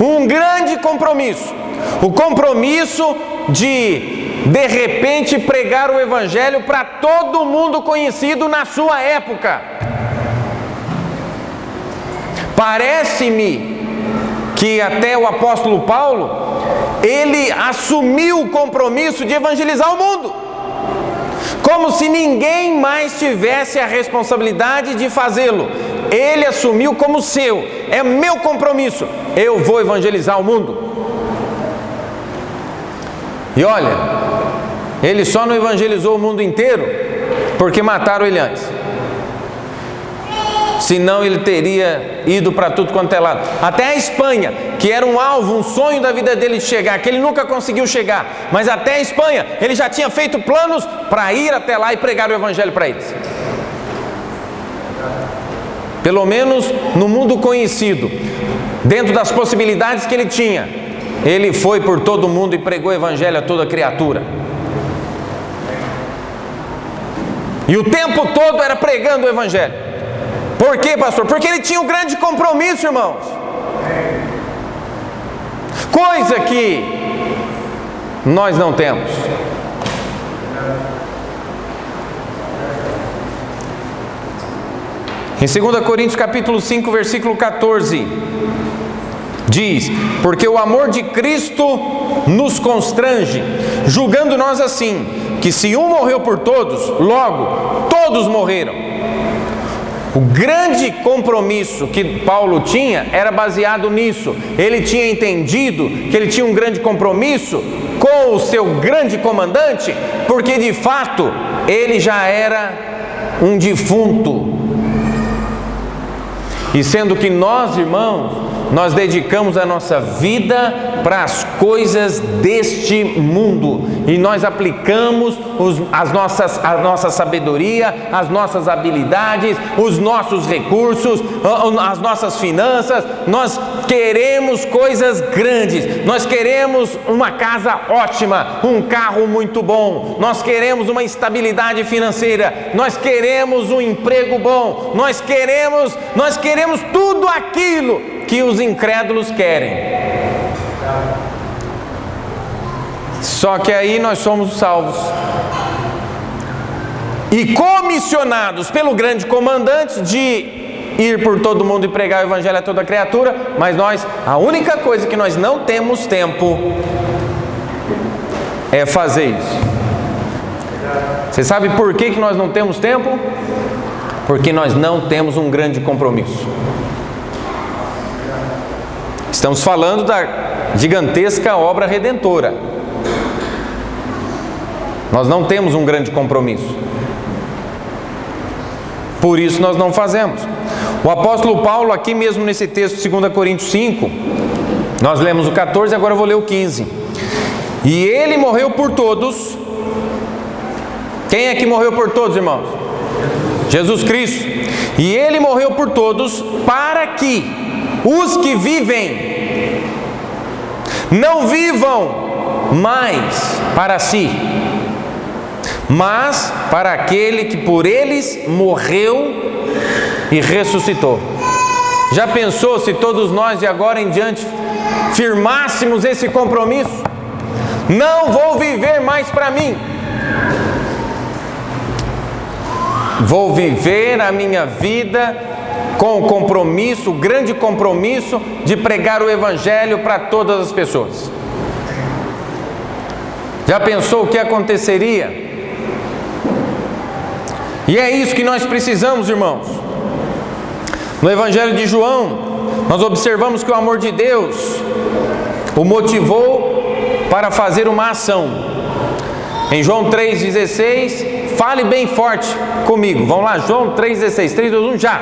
um grande compromisso. O compromisso de repente, pregar o Evangelho para todo mundo conhecido na sua época. Parece-me que até o apóstolo Paulo, ele assumiu o compromisso de evangelizar o mundo, como se ninguém mais tivesse a responsabilidade de fazê-lo. Ele assumiu como seu: é meu compromisso, eu vou evangelizar o mundo. E olha, ele só não evangelizou o mundo inteiro porque mataram ele antes. Senão ele teria ido para tudo quanto é lado. Até a Espanha, que era um alvo, um sonho da vida dele de chegar, que ele nunca conseguiu chegar. Mas até a Espanha, ele já tinha feito planos para ir até lá e pregar o Evangelho para eles. Pelo menos no mundo conhecido, dentro das possibilidades que ele tinha, ele foi por todo mundo e pregou o Evangelho a toda criatura. E o tempo todo era pregando o Evangelho. Por quê, pastor? Porque ele tinha um grande compromisso, irmãos. Coisa que nós não temos. Em 2 Coríntios capítulo 5, versículo 14, diz: porque o amor de Cristo nos constrange, julgando nós assim, que se um morreu por todos, logo todos morreram. O grande compromisso que Paulo tinha era baseado nisso. Ele tinha entendido que ele tinha um grande compromisso com o seu grande comandante, porque de fato ele já era um defunto. E sendo que nós, irmãos, nós dedicamos a nossa vida para as coisas deste mundo, e nós aplicamos a nossa sabedoria, as nossas habilidades, os nossos recursos, as nossas finanças. Nós queremos coisas grandes, nós queremos uma casa ótima, um carro muito bom, nós queremos uma estabilidade financeira, nós queremos um emprego bom, nós queremos tudo aquilo que os incrédulos querem. Só que aí nós somos salvos e comissionados pelo grande comandante de ir por todo mundo e pregar o Evangelho a toda criatura. Mas a única coisa que nós não temos tempo é fazer isso. Você sabe por que nós não temos tempo? Porque nós não temos um grande compromisso. Estamos falando da gigantesca obra redentora. Nós não temos um grande compromisso. Por isso nós não fazemos. O apóstolo Paulo, aqui mesmo nesse texto, 2 Coríntios 5, nós lemos o 14, agora eu vou ler o 15. E ele morreu por todos. Quem é que morreu por todos, irmãos? Jesus Cristo. E ele morreu por todos para que os que vivem não vivam mais para si, mas para aquele que por eles morreu e ressuscitou. Já pensou se todos nós de agora em diante firmássemos esse compromisso? Não vou viver mais para mim, vou viver a minha vida com o compromisso, o grande compromisso de pregar o Evangelho para todas as pessoas. Já pensou o que aconteceria? E é isso que nós precisamos, irmãos. No Evangelho de João, nós observamos que o amor de Deus o motivou para fazer uma ação. Em João 3,16, fale bem forte comigo. Vamos lá, João 3,16, 3, 2, 1, já.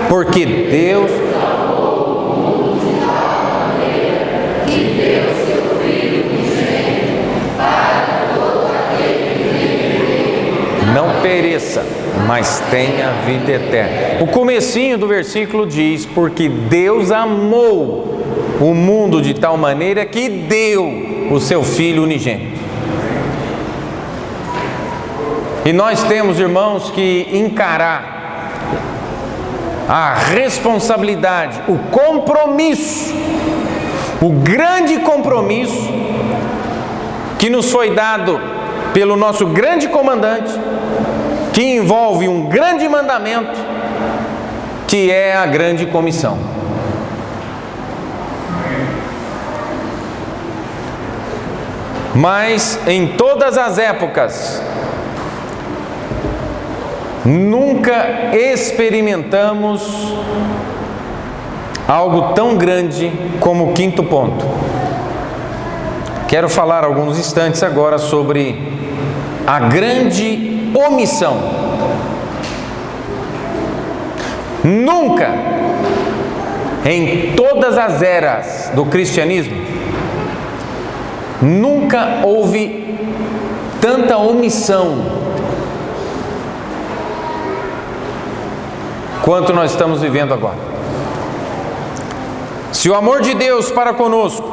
Porque Deus
amou o mundo de tal maneira que deu seu Filho unigênito para todo aquele que nele
não pereça, mas tenha vida eterna. O comecinho do versículo diz: porque Deus amou o mundo de tal maneira que deu o seu Filho unigênito. E nós temos, irmãos, que encarar a responsabilidade, o compromisso, o grande compromisso que nos foi dado pelo nosso grande comandante, que envolve um grande mandamento, que é a grande comissão. Mas em todas as épocas, nunca experimentamos algo tão grande como o quinto ponto. Quero falar alguns instantes agora sobre a grande omissão. Nunca, em todas as eras do cristianismo, nunca houve tanta omissão quanto nós estamos vivendo agora. Se o amor de Deus para conosco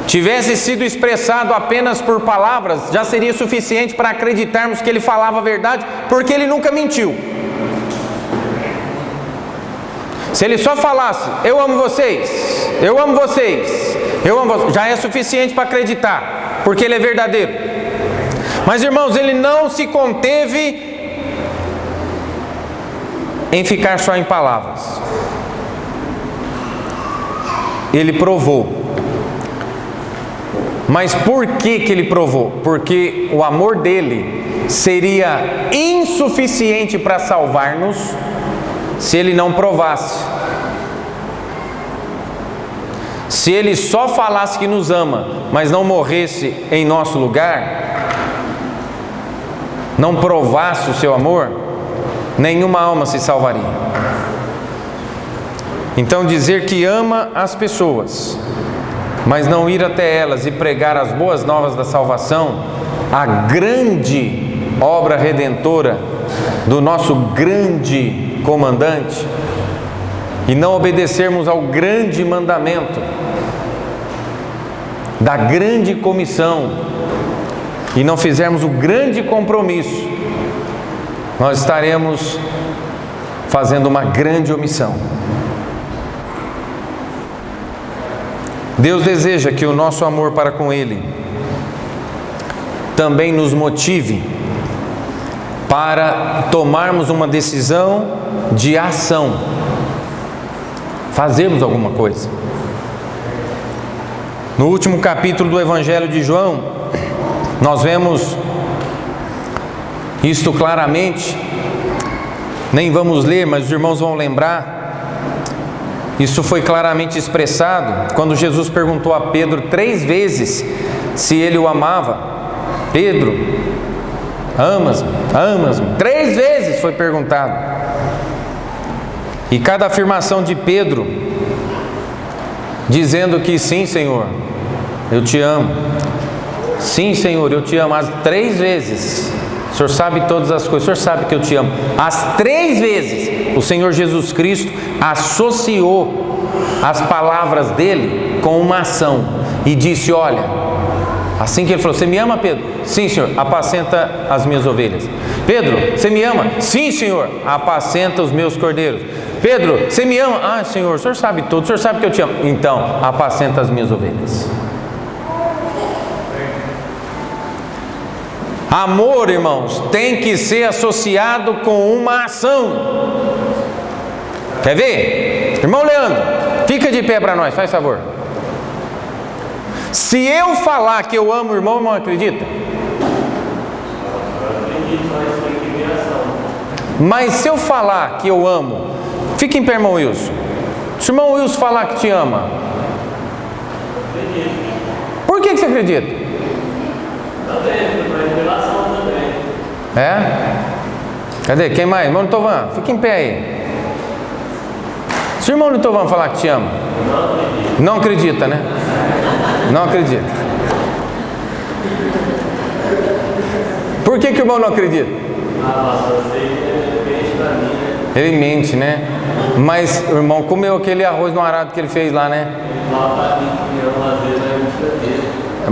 tivesse sido expressado apenas por palavras, já seria suficiente para acreditarmos que Ele falava a verdade, porque Ele nunca mentiu. Se Ele só falasse, eu amo vocês, eu amo vocês, eu amo vocês, já é suficiente para acreditar, porque Ele é verdadeiro. Mas irmãos, Ele não se conteve em ficar só em palavras. Ele provou. Mas por que Ele provou? Porque o amor dele seria insuficiente para salvar-nos se Ele não provasse. Se Ele só falasse que nos ama, mas não morresse em nosso lugar, não provasse o seu amor, nenhuma alma se salvaria. Então dizer que ama as pessoas, mas não ir até elas e pregar as boas novas da salvação, a grande obra redentora do nosso grande comandante, e não obedecermos ao grande mandamento da grande comissão, e não fizermos o grande compromisso, nós estaremos fazendo uma grande omissão. Deus deseja que o nosso amor para com Ele também nos motive para tomarmos uma decisão de ação, fazermos alguma coisa. No último capítulo do Evangelho de João, nós vemos isto claramente, nem vamos ler, mas os irmãos vão lembrar. Isso foi claramente expressado quando Jesus perguntou a Pedro 3 vezes se ele o amava. Pedro, amas-me, amas-me. 3 vezes foi perguntado. E cada afirmação de Pedro, dizendo que sim, Senhor, eu te amo. Sim, Senhor, eu te amo. As 3 vezes. O Senhor sabe todas as coisas, o Senhor sabe que eu te amo. As 3 vezes o Senhor Jesus Cristo associou as palavras dele com uma ação e disse: olha, assim que ele falou, você me ama, Pedro? Sim, Senhor, apacenta as minhas ovelhas. Pedro, você me ama? Sim, Senhor, apacenta os meus cordeiros. Pedro, você me ama? Ah, Senhor, o Senhor sabe tudo, o Senhor sabe que eu te amo. Então, apacenta as minhas ovelhas. Amor, irmãos, tem que ser associado com uma ação. Quer ver? Irmão Leandro, fica de pé para nós, faz favor. Se eu falar que eu amo o irmão, não acredita? Mas se eu falar que eu amo, fica em pé, irmão Wilson. Se o irmão Wilson falar que te ama, por que você acredita? É? Cadê? Quem mais? Irmão Litovan, fica em pé aí. Se o irmão Litovan falar que te ama, não acredita, né? Não acredita. Por que o irmão não acredita? Ele mente, né? Mas o irmão comeu aquele arroz no arado que ele fez lá, né?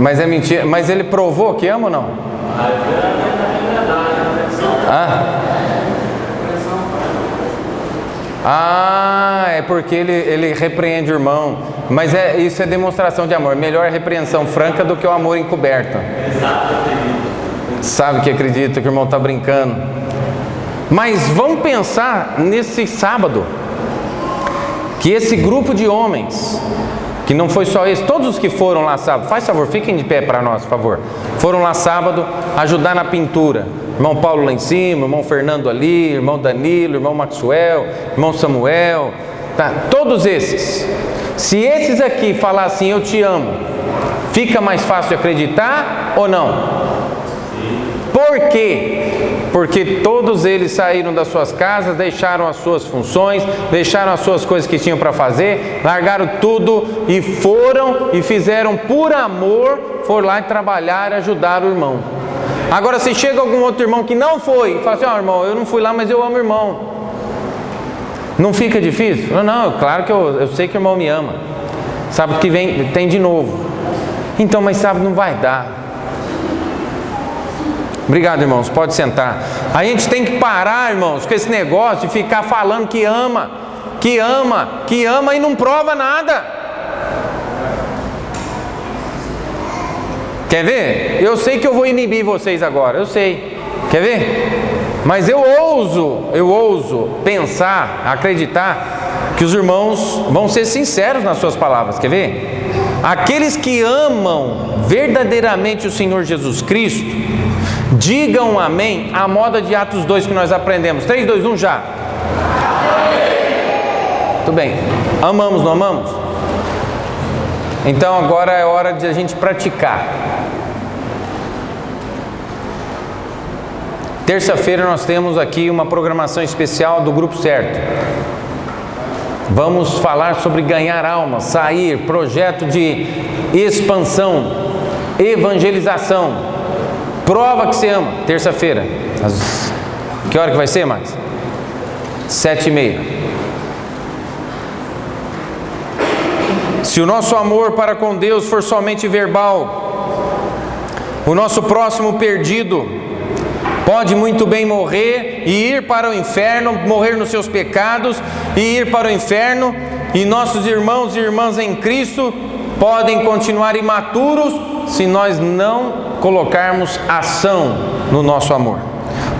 Mas é mentira. Mas ele provou que ama ou não? Ah, é porque ele repreende o irmão. Mas isso é demonstração de amor. Melhor a repreensão franca do que o amor encoberto. Sabe que acredita que o irmão está brincando. Mas vamos pensar nesse sábado, que esse grupo de homens, que não foi só esse, todos os que foram lá sábado, faz favor, fiquem de pé para nós, por favor. Foram lá sábado ajudar na pintura. Irmão Paulo lá em cima, irmão Fernando ali, irmão Danilo, irmão Maxwell, irmão Samuel, tá? Todos esses. Se esses aqui falar assim, eu te amo, fica mais fácil de acreditar ou não? Por quê? Porque todos eles saíram das suas casas, deixaram as suas funções, deixaram as suas coisas que tinham para fazer, largaram tudo e foram e fizeram por amor, foram lá e trabalhar e ajudar o irmão. Agora, se chega algum outro irmão que não foi e fala assim, irmão, eu não fui lá, mas eu amo o irmão. Não fica difícil? Não, claro que eu sei que o irmão me ama. Sábado que vem tem de novo. Então, mas sábado não vai dar. Obrigado, irmãos, pode sentar. A gente tem que parar, irmãos, com esse negócio de ficar falando que ama, que ama, que ama e não prova nada. Quer ver? Eu sei que eu vou inibir vocês agora, eu sei. Quer ver? Mas eu ouso pensar, acreditar que os irmãos vão ser sinceros nas suas palavras. Quer ver? Aqueles que amam verdadeiramente o Senhor Jesus Cristo, digam amém à moda de Atos 2 que nós aprendemos. 3, 2, 1, já. Tudo bem. Amamos, não amamos? Então agora é hora de a gente praticar. Terça-feira nós temos aqui uma programação especial do Grupo Certo. Vamos falar sobre ganhar almas, sair, projeto de expansão, evangelização. Prova que você ama. Terça-feira. Que hora que vai ser, Max? 7h30. Se o nosso amor para com Deus for somente verbal, o nosso próximo perdido pode muito bem morrer e ir para o inferno, morrer nos seus pecados e ir para o inferno, e nossos irmãos e irmãs em Cristo podem continuar imaturos se nós não colocarmos ação no nosso amor.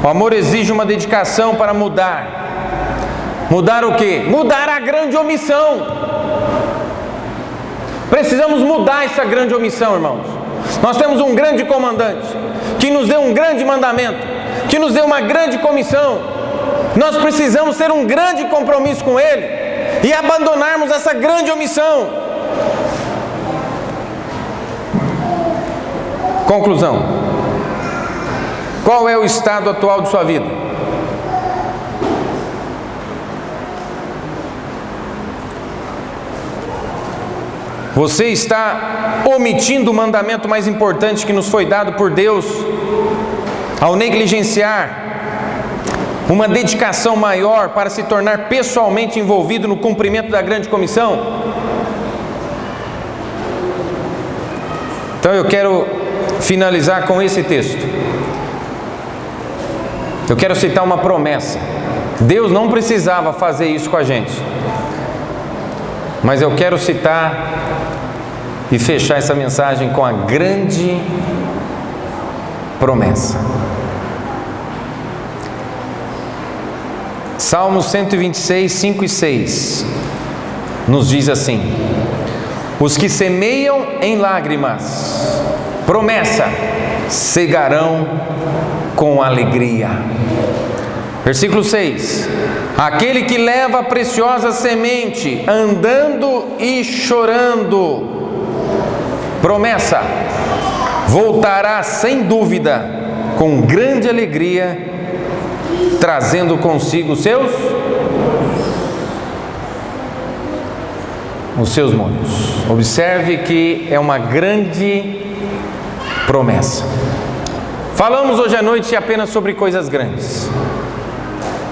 O amor exige uma dedicação para mudar. Mudar o quê? Mudar a grande omissão. Precisamos mudar essa grande omissão, irmãos. Nós temos um grande comandante que nos deu um grande mandamento, que nos deu uma grande comissão. Nós precisamos ter um grande compromisso com Ele e abandonarmos essa grande omissão. Conclusão. Qual é o estado atual de sua vida? Você está omitindo o mandamento mais importante que nos foi dado por Deus, ao negligenciar uma dedicação maior para se tornar pessoalmente envolvido no cumprimento da grande comissão? Então eu quero finalizar com esse texto. Eu quero citar uma promessa. Deus não precisava fazer isso com a gente, mas eu quero citar e fechar essa mensagem com a grande promessa. Salmos 126, 5 e 6 nos diz assim: os que semeiam em lágrimas, promessa, cegarão com alegria. Versículo 6: aquele que leva a preciosa semente, andando e chorando, promessa, voltará sem dúvida, com grande alegria, trazendo consigo os seus molhos. Observe que é uma grande promessa. Falamos hoje à noite apenas sobre coisas grandes.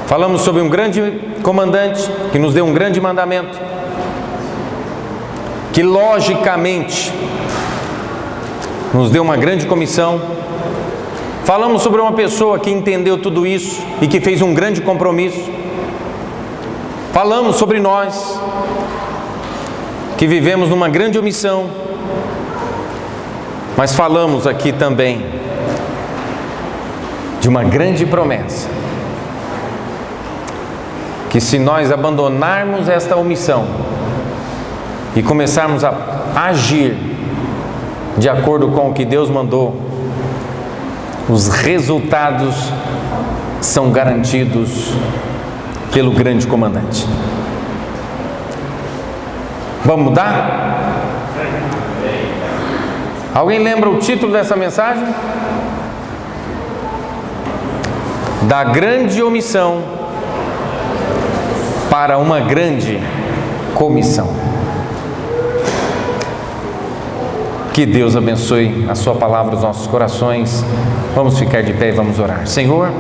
Falamos sobre um grande comandante que nos deu um grande mandamento, que logicamente nos deu uma grande comissão. Falamos sobre uma pessoa que entendeu tudo isso e que fez um grande compromisso. Falamos sobre nós. que vivemos numa grande omissão, mas falamos aqui também de uma grande promessa, que se nós abandonarmos esta omissão e começarmos a agir de acordo com o que Deus mandou, os resultados são garantidos pelo grande comandante. Vamos mudar? Alguém lembra o título dessa mensagem? Da grande omissão para uma grande comissão. Que Deus abençoe a sua palavra nos nossos corações. Vamos ficar de pé e vamos orar. Senhor,